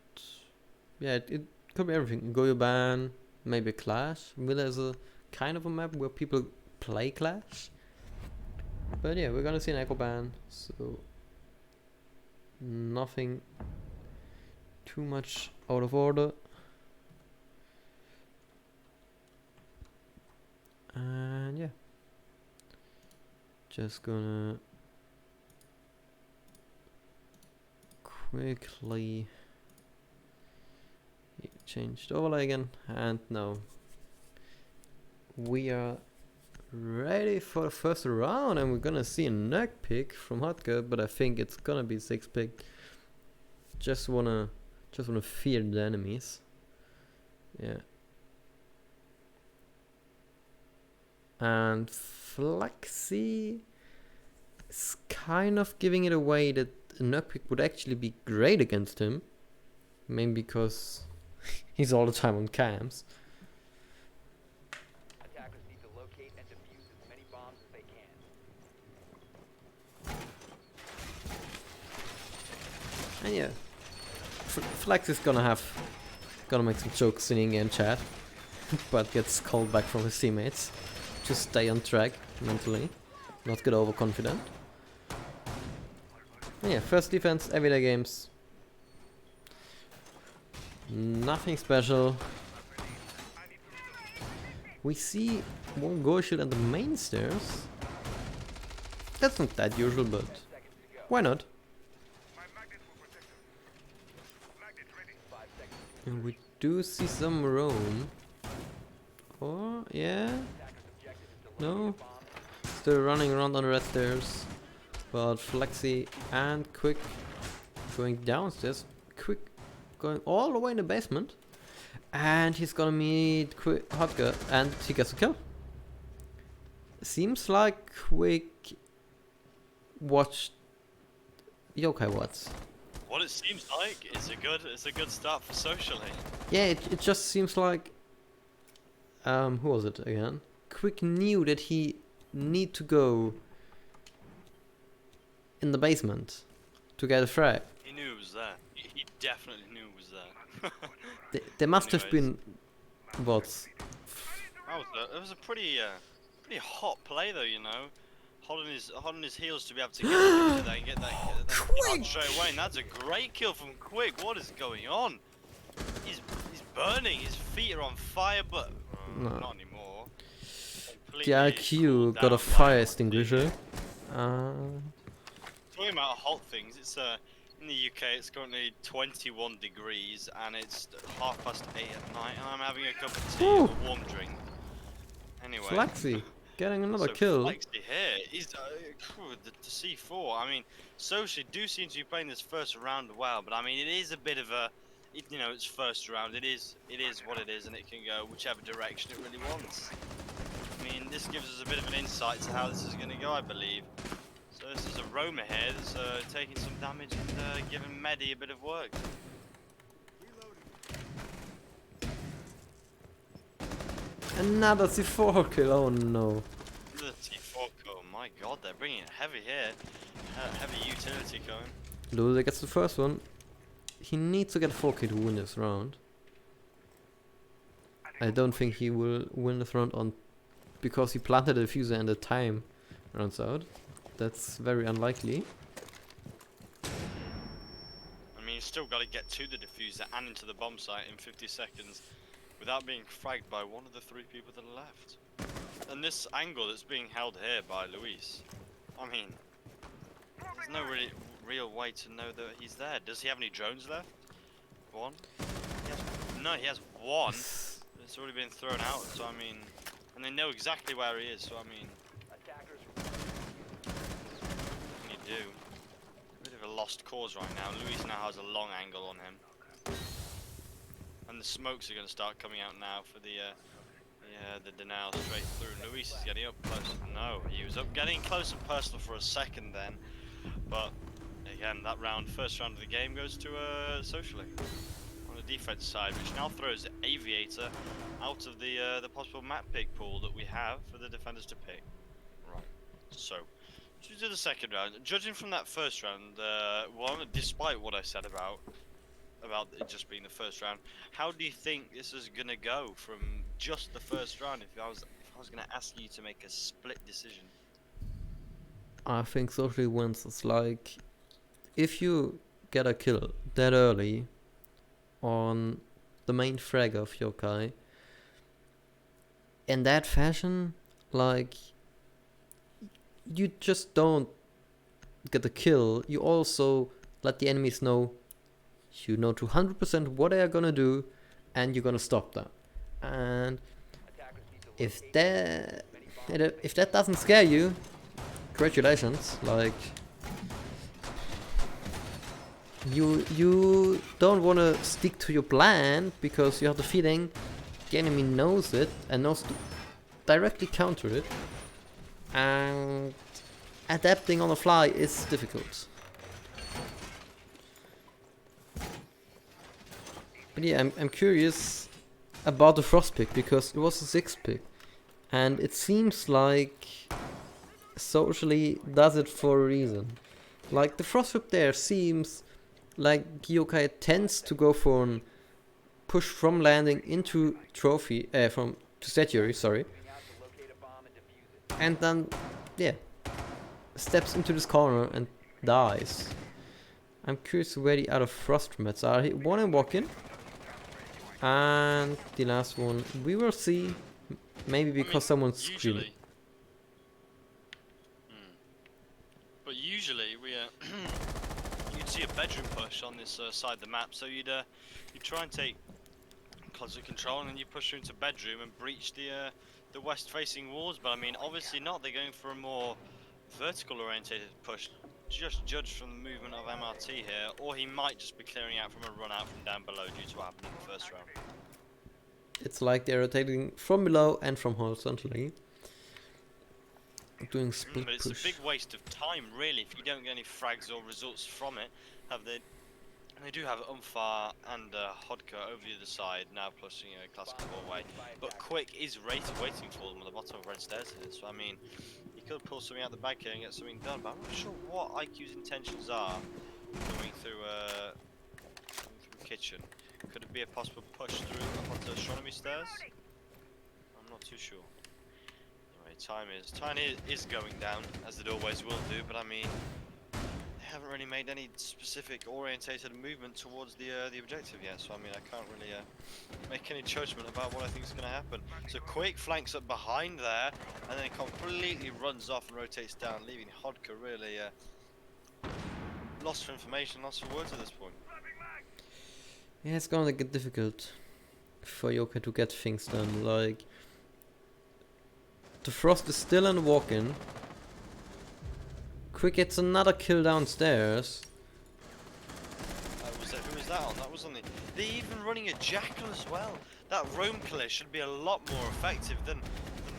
yeah, it could be everything. Goyo ban, maybe a Clash. Villa is a kind of a map where people play Clash. But yeah, we're gonna see an Echo ban, so nothing too much out of order. And yeah, just gonna quickly change the overlay again, and now we are ready for the first round, and we're gonna see a nug pick from Hotker, but I think it's gonna be 6 pick. Just wanna fear the enemies. Yeah. And Flexi is kind of giving it away that a nug pick would actually be great against him. Maybe because he's all the time on cams. Attackers need to locate and defuse as many bombs as they can. And yeah, Flex is gonna make some jokes in in-game chat, but gets called back from his teammates. Just stay on track mentally, not get overconfident. And yeah, first defense, everyday games. Nothing special. We see one Go shield on the main stairs. That's not that usual, but why not? And we do see some roam. Oh, yeah. No. Still running around on the red stairs. But Flexi and Quick going downstairs. Quick going all the way in the basement. And he's gonna meet Hotker, and he gets a kill. Seems like Quick watched Yokai Watts. What it seems like is it's a good start for socially. Yeah, it just seems like who was it again? Quick knew that he need to go in the basement to get a frag. He knew it was there. He definitely knew it was there. There must have been bots. It was a pretty hot play though, you know. holding his heels to be able to get into that and get that kill straight away. And that's a great kill from Quick. What is going on? He's burning. His feet are on fire, but No. not anymore. The IQ Cooled got a down fire by extinguisher. Talking about hot things, it's in the UK it's currently 21 degrees and it's 8:30 at night and I'm having a cup of tea and a warm drink. Anyway. Flexi getting another So kill. Flexi here, he's the C4. I mean, socially do seem to be playing this first round well, but I mean it is a bit of a, you know, it's first round. It is what it is, and it can go whichever direction it really wants. I mean, this gives us a bit of an insight to how this is going to go, I believe. So this is a Roma here that's taking some damage and giving Medi a bit of work. Another C4 kill. Oh no. The T4 kill, my god, they're bringing it heavy here. Heavy utility going. Loser gets the first one. He needs to get 4K to win this round. I don't think he will win this round on because he planted a diffuser and the time runs out. That's very unlikely. I mean, you've still got to get to the diffuser and into the bomb site in 50 seconds without being fragged by one of the 3 people that are left. And this angle that's being held here by Luis, I mean, there's no really real way to know that he's there. Does he have any drones left? One? No, he has one. It's already been thrown out, so I mean, and they know exactly where he is, so I mean, Attackers. what can you do? A bit of a lost cause right now. Luis now has a long angle on him. And the smokes are going to start coming out now for the denial straight through. Luis is getting up close. No, he was up getting close and personal for a second then. But again, that round, first round of the game goes to socially on the defense side, which now throws Aviator out of the possible map pick pool that we have for the defenders to pick. Right. So, to the second round, judging from that first round, despite what I said about it just being the first round, how do you think this is gonna go from just the first round? If I was gonna ask you to make a split decision. I think socially wins. It's like if you get a kill that early on the main frag of Yokai in that fashion, like you just don't get the kill. You also let the enemies know you know to 100% what they are gonna do, and you're gonna stop them. And if that doesn't scare you, congratulations. Like you don't want to stick to your plan because you have the feeling the enemy knows it and knows to directly counter it, and adapting on the fly is difficult. But yeah, I'm curious about the Frost pick because it was a 6 pick, and it seems like socially does it for a reason. Like the Frost whip there seems like Yokai tends to go for an push from landing into trophy to statuary, sorry, and then yeah, steps into this corner and dies. I'm curious where the other Frost mats are. One in walk-in, and the last one we will see. Maybe because someone's screaming. But usually we you'd see a bedroom push on this side of the map, so you'd try and take closet control and then you push through into bedroom and breach the west facing walls. But I mean, obviously not. They're going for a more vertical orientated push. Just judge from the movement of MRT here, or he might just be clearing out from a run out from down below due to what happened in the first round. It's like they're rotating from below and from horizontally, doing split but it's push. a big waste of time, really, if you don't get any frags or results from it. They do have Umfar and Hodka over the other side now, pushing a classic away. But Quick is waiting for them on the bottom of red stairs here. So I mean, he could pull something out the back here and get something done. But I'm not sure what IQ's intentions are coming through kitchen. Could it be a possible push through onto astronomy stairs? I'm not too sure. Anyway, Time is going down, as it always will do, but I mean, they haven't really made any specific orientated movement towards the objective yet, so I mean, I can't really make any judgment about what I think is going to happen. So Quake flanks up behind there, and then completely runs off and rotates down, leaving Hodka really lost for information, lost for words at this point. Yeah, it's gonna get difficult for Yoka to get things done. Like, the Frost is still in the walk-in. Quick gets another kill downstairs. Who was that on? That was on the... They're even running a Jackal as well. That roam killer should be a lot more effective than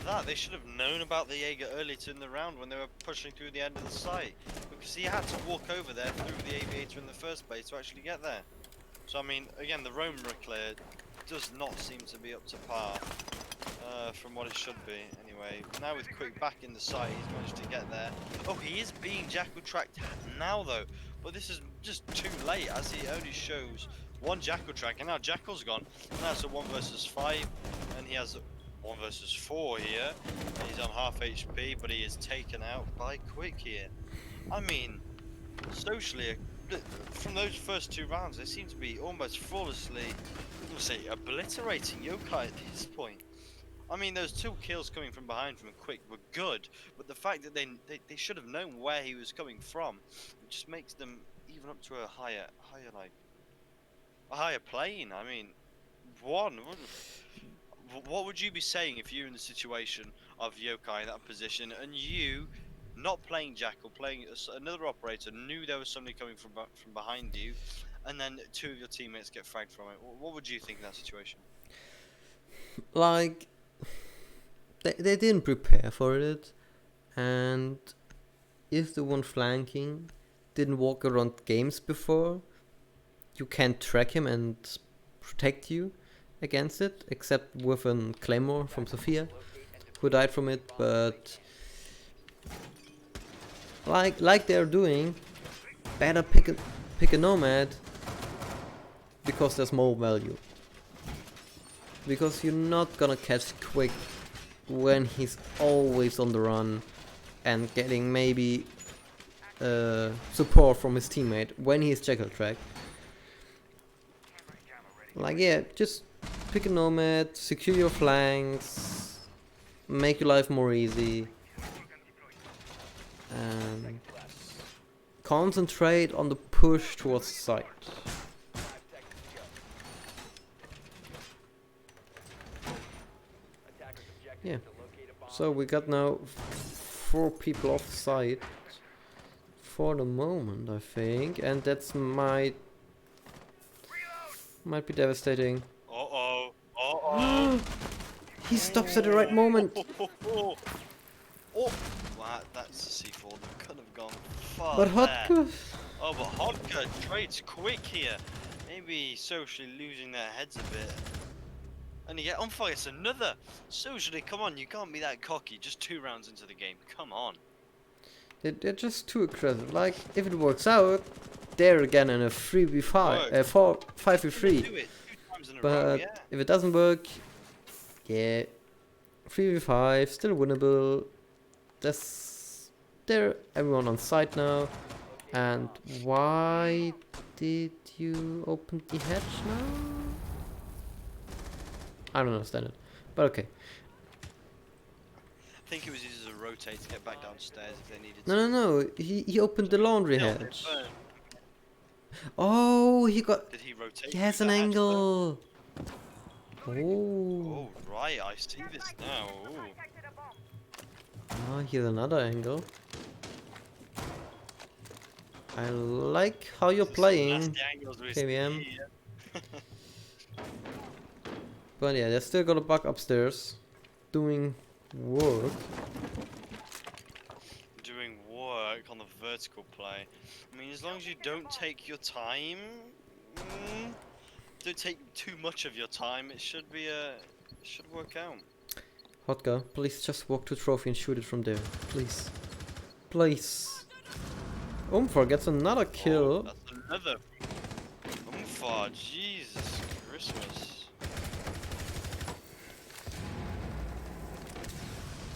that. They should have known about the Jaeger earlier in the round when they were pushing through the end of the site. Because he had to walk over there through the Aviator in the first place to actually get there. So I mean, again, the roam clear does not seem to be up to par from what it should be. Anyway, now with Quick back in the site, he's managed to get there. Oh, he is being Jackal tracked now though, but this is just too late as he only shows one Jackal track, and now Jackal's gone. Now it's a 1 versus 5, and he has 1 versus 4 here. And he's on half HP, but he is taken out by Quick here. I mean, socially, from those first 2 rounds, they seem to be almost flawlessly, I'm gonna say, obliterating Yokai at this point. I mean, those 2 kills coming from behind from Quick were good, but the fact that they should have known where he was coming from, it just makes them even up to a higher plane. I mean, what would you be saying if you're in the situation of Yokai in that position and you, not playing Jackal, playing another operator, knew there was somebody coming from behind you, and then 2 of your teammates get fragged from it? What would you think in that situation? Like, they didn't prepare for it, and if the one flanking didn't walk around games before, you can't track him and protect you against it, except with a Claymore from Sophia, who died from it. But like they're doing, better pick a Nomad, because there's more value. Because you're not gonna catch Quick when he's always on the run and getting maybe support from his teammate when he's Jackal tracked. Like, yeah, just pick a Nomad, secure your flanks, make your life more easy, and concentrate on the push towards the site. Yeah, so we got now 4 people off site for the moment, I think, and that's might be devastating. He stops at the right moment. Oh, wow, that's a C4 that could have gone far. But there. Hodka, Oh, but Hodka trades Quick here. Maybe socially losing their heads a bit. And yeah, on fire, it's another. Socially, come on, you can't be that cocky. Just 2 rounds into the game, come on. they're just too aggressive. Like, if it works out, they're again in a 3v5, 5v3. Do it 2 times in a row, But yeah. if it doesn't work, yeah, 3v5, still winnable. They're everyone on site now. And why did you open the hatch now? I don't understand it, but okay. I think it was used as a rotate to get back downstairs if they needed to. No, he opened the laundry Still, hatch. it burned. Oh, he Did he rotate? has through an the hatch there? angle. Oh, Oh, right, I see this now. Ooh. ah, here's another angle. I like how you're This is playing, nasty angles we KVM. see here. But yeah, they still got a bug upstairs, doing work. Doing work on the vertical play. I mean, as long as you don't take your time, don't take too much of your time, it should be it should work out. Hodka, please just walk to trophy and shoot it from there, please. Please. Umfar gets another kill. Oh, that's another. Umfar, Jesus Christmas.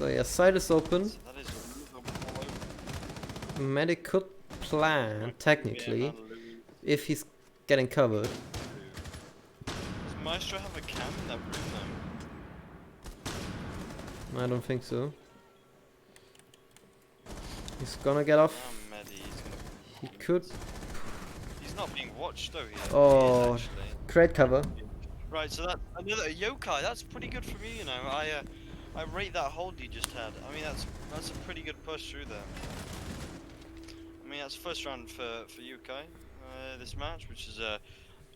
So yeah, side is open. So that is all over. Medic could plan, technically, if he's getting covered. Does Maestro have a cam in that room I don't think so. He's gonna get off. now? Medi, He could. He's not being watched though. Oh, He is actually. great cover. Right, so that another yokai. That's pretty good for me, you know. I rate that hold you just had. I mean, that's a pretty good push through there. I mean, that's first round for yokai this match, which is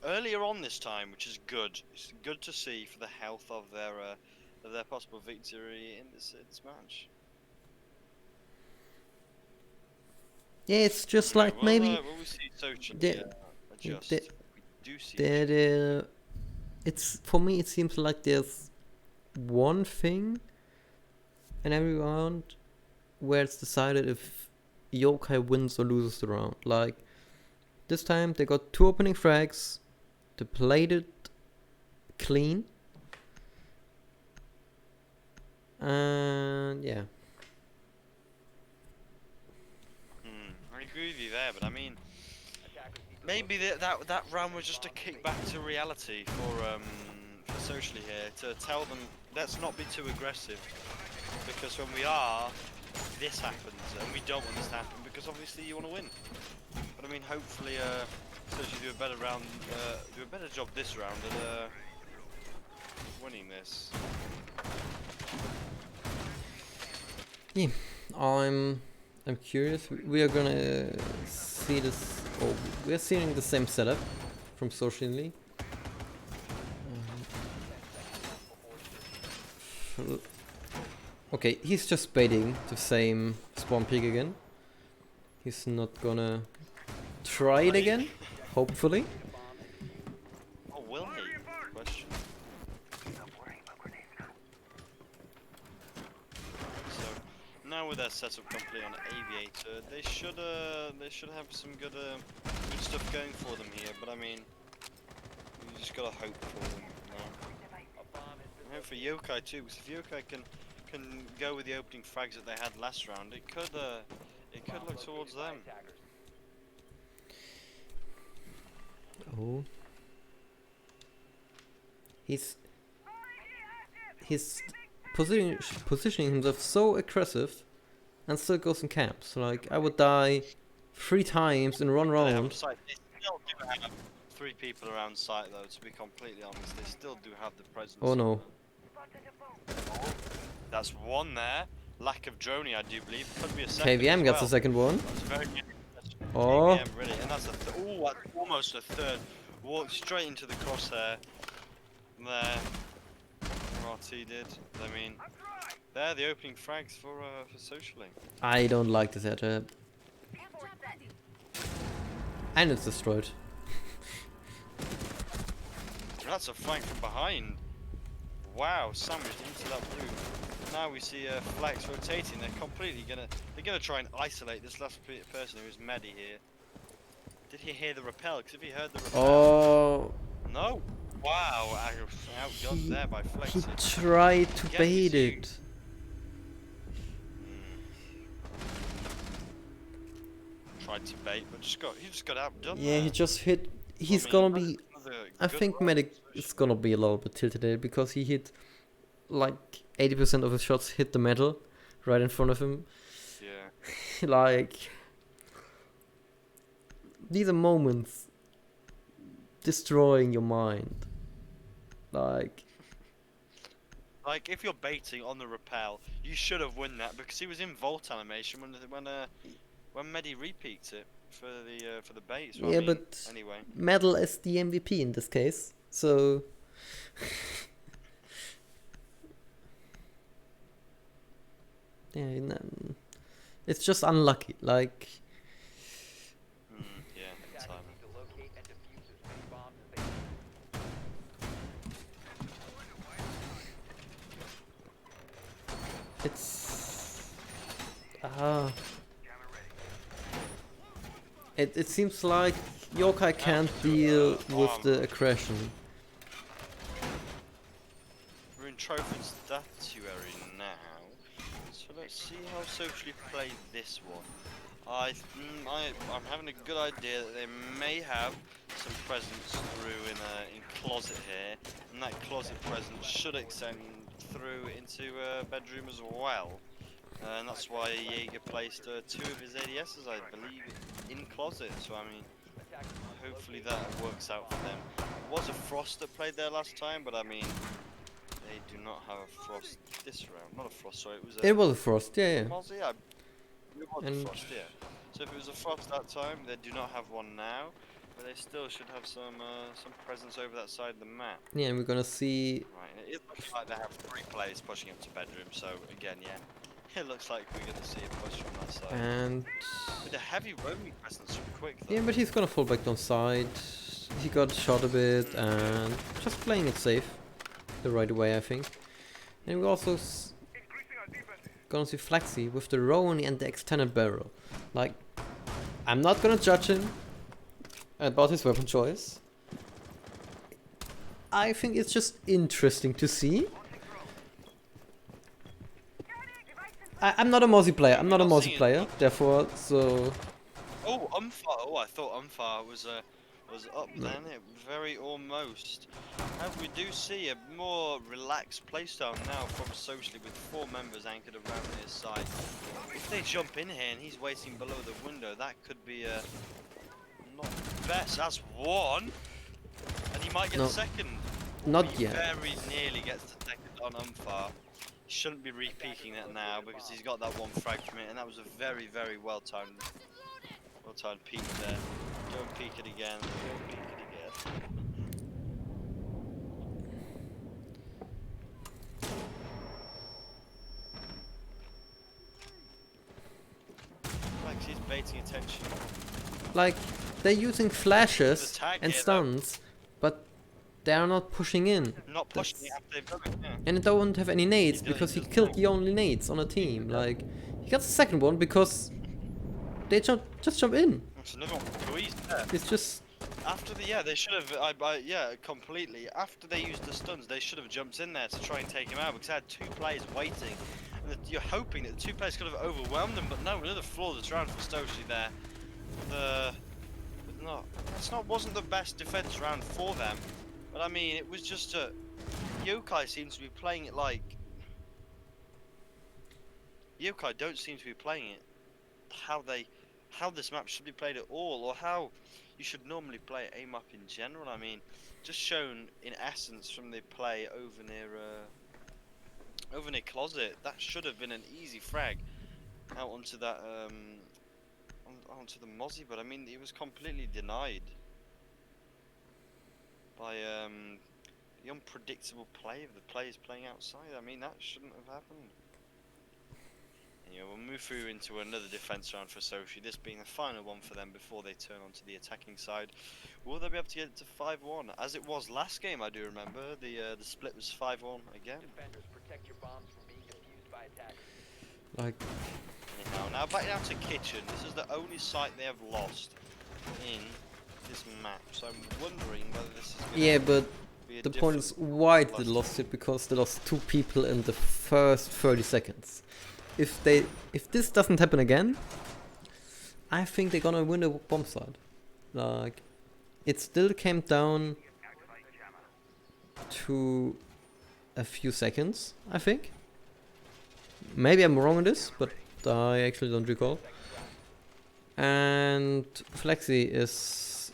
earlier on this time, which is good. It's good to see for the health of their possible victory in this match. Yeah, it's just Anyway, like maybe will we see socially the- adjust? the- We do see that it's for me. It seems like there's one thing in every round where it's decided if Yokai wins or loses the round. Like this time, they got 2 opening frags. They played it clean, and yeah. I agree with you there, but I mean, maybe that round was just a kickback to reality for socially here, to tell them let's not be too aggressive, because when we are, this happens, and we don't want this to happen because obviously you want to win. But I mean, hopefully, socially do a better job this round at winning this. Yeah, I'm curious. We are gonna see this. Oh, we are seeing the same setup from socially. Okay, he's just baiting the same spawn peak again. He's not gonna try it again, hopefully. Oh, will he? Question. So now with their setup complete on Aviator, they should have some good stuff going for them here. But I mean, you just gotta hope for them. You know? And hope for Yokai too, because if Yokai can go with the opening frags that they had last round, it could look towards them. Oh. He's positioning himself so aggressive and still goes in camps. Like, I would die 3 times in one They have round. site. They still do have 3 people around site though, to be completely honest. They still do have the presence. Oh no. That's one there. Lack of droney, I do believe. Could be a second. KVM as gets well. the second one. That's very good. Oh. KVM, really. And that's that's almost a third. Walked straight into the crosshair. There. RT did. I mean, they're the opening frags for socially. I don't like this setup. And it's destroyed. That's a flank from behind. Wow, sandwiched into that blue. Now we see flags rotating. They're gonna try and isolate this last person who is Medi here. Did he hear the rappel? Because if he heard the rappel, Oh. no. Wow, outgunned there by He Flexi. tried to Again, bait we see- it. Tried to bait, but he just got outdone. Yeah, there. he just hit. He's I mean, gonna be. another I good think run. Medic is gonna be a little bit tilted there because he hit like 80% of his shots hit the metal right in front of him. Yeah. Like, these are moments destroying your mind. Like, Like, if you're baiting on the rappel, you should have won that because he was in vault animation when Medi repeaked it for the bait. So yeah, I mean, but anyway, metal is the MVP in this case, so. Yeah, it's just unlucky. Like, yeah, Attackers timing. need to locate and defuse as many bombs as they can. it's it seems like Yokai can't deal with the aggression. We're in Trophy Statuary now. So let's see how socially play this one. I'm having a good idea that they may have some presence through in closet here, and that closet presence should extend through into bedroom as well. And that's why Jaeger placed 2 of his ADSs, I believe, in closet. So I mean, hopefully that works out for them. It was a Frost that played there last time, but I mean, they do not have a Frost this round. Not a Frost, sorry, it was a... It was a Frost, yeah, yeah. Mozzie? It was a And Frost, yeah. So if it was a Frost that time, they do not have one now, but they still should have some presence over that side of the map. yeah, and we're gonna see. Right, it looks like they have 3 players pushing up to bedroom, so again, yeah, it looks like we're going to see a push from that side. And With a heavy roaming presence should be quick though. yeah, but he's gonna fall back down side. He got shot a bit and just playing it safe the right way, I think. And we also gonna see Flexi with the Roni and the extended barrel. Like, I'm not gonna judge him about his weapon choice. I think it's just interesting to see. I'm not a Mozzie player. I'm not a Mozzie player. Therefore, so Oh, Umfar. Oh, I thought Umfar was up then. It very almost. And we do see a more relaxed playstyle now from Socially with 4 members anchored around his side. If they jump in here and he's waiting below the window, that could be not best. That's 1, and he might get No. the second. not He yet. very nearly gets the second on Umfar. He shouldn't be re-peeking it now because he's got that 1 frag from it, and that was a very, very well-timed peek there. Go and peek it again. Go and peek it again. Like he's baiting attention. Like, they're using flashes There's a tag and here, though. stuns, but they are not pushing in. Not pushing it That's- after they've done it. Yeah. And they don't have any nades He does- because he he does killed not. the only nades on a team. Like, he got the second one because they just jump in. That's another one. Squeezed there. It's just After the they should have. Yeah, completely. After they used the stuns, they should have jumped in there to try and take him out because they had 2 players waiting, and you're hoping that the 2 players could have overwhelmed them. But no, another flawless round for Stoshi there. Wasn't the best defense round for them, but I mean it was just Yokai seems to be playing it like Yokai don't seem to be playing it how this map should be played at all, or how you should normally play a map in general. I mean, just shown in essence from the play over near closet, that should have been an easy frag out onto that onto the Mozzie, but I mean it was completely denied by the unpredictable play of the players playing outside. I mean that shouldn't have happened. Anyway, we'll move through into another defense round for Sochi, this being the final one for them before they turn onto the attacking side. Will they be able to get it to 5-1? As it was last game, I do remember, the split was 5-1 again. Defenders, protect your bombs from being defused by attackers. like, Anyhow, now back down to Kitchen. This is the only site they have lost in this map, so I'm wondering whether this is gonna yeah, but be a the point different is why they loss. lost it, because they lost 2 people in the first 30 seconds. If this doesn't happen again, I think they're gonna win the bomb side. Like, it still came down to a few seconds, I think. Maybe I'm wrong on this, but I actually don't recall. And Flexi is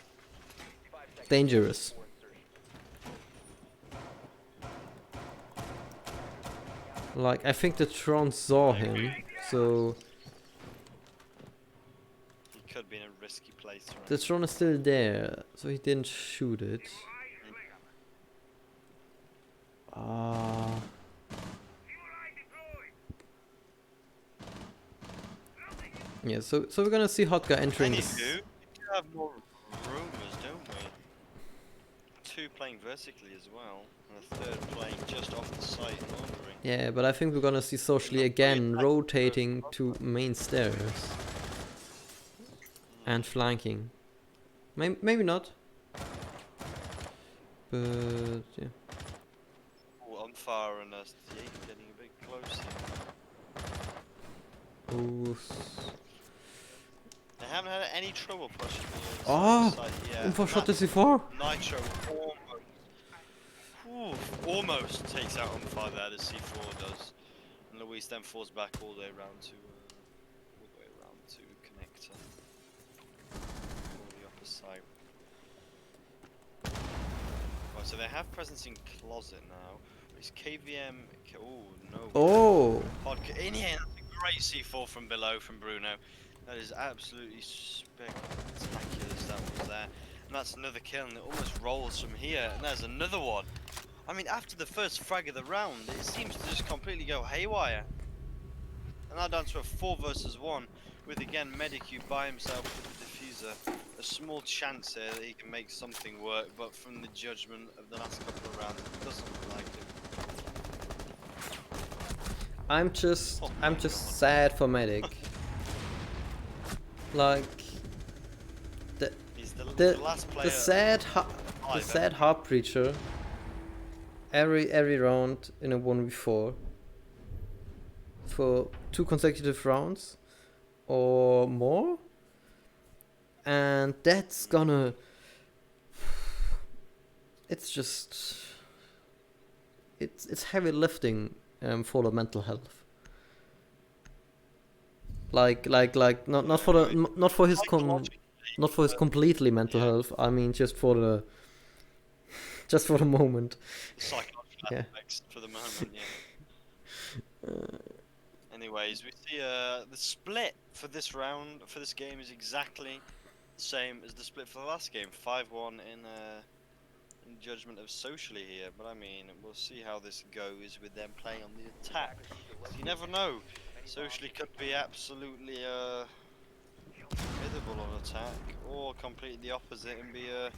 5 seconds dangerous. before insertion. Like, I think the Tron saw him, so He could be in a risky place. Right? the Tron is still there, so he didn't shoot it. Yeah, so we're gonna see Hot Guy entering this. Anywho, we do have more rumors, don't we? 2 playing vertically as well, and a 3rd playing just off the site and laundering. Yeah, but I think we're gonna see Socially again rotating to main stairs and flanking. Maybe not. But yeah. Oh, Umfar and us getting a bit close here. Ooh. They haven't had any trouble pushing the Oh! side yet. Info and shot that the C4. Nitro almost takes out on fire there, the C4 does. And Luis then falls back all the way around to connector. Or the opposite side. Right, so they have presence in closet now. Is KVM? Oh no. Oh! Vodka in here. That's a great C4 from below from Bruno. That is absolutely spectacular as that was there. And that's another kill, and it almost rolls from here. And there's another one. I mean, after the first frag of the round, it seems to just completely go haywire. And now down to a 4 versus 1, with again Medicu by himself with the diffuser. A small chance here that he can make something work, but from the judgment of the last couple of rounds, it doesn't look like it. I'm just sad for Medic. Like He's the last player. the sad heart breacher. Every round in a 1v4 for 2 consecutive rounds or more, and that's gonna. It's just. It's heavy lifting for the mental health. Like not for the not for his not for his completely mental health. I mean just for the moment. Psychological Yeah. aspects for the moment, yeah. Anyways, we see the split for this round, for this game, is exactly the same as the split for the last game. 5-1 in judgment of Socially here, but I mean, we'll see how this goes with them playing on the attack. You never know. Socially could be absolutely formidable on attack, or completely the opposite and be a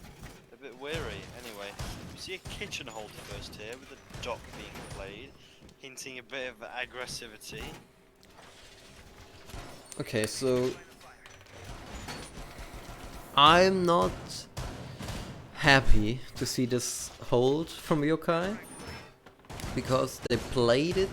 bit weary. Anyway, we see a kitchen hold first here with the dock being played, hinting a bit of aggressivity. Okay, so I'm not happy to see this hold from Yokai because they played it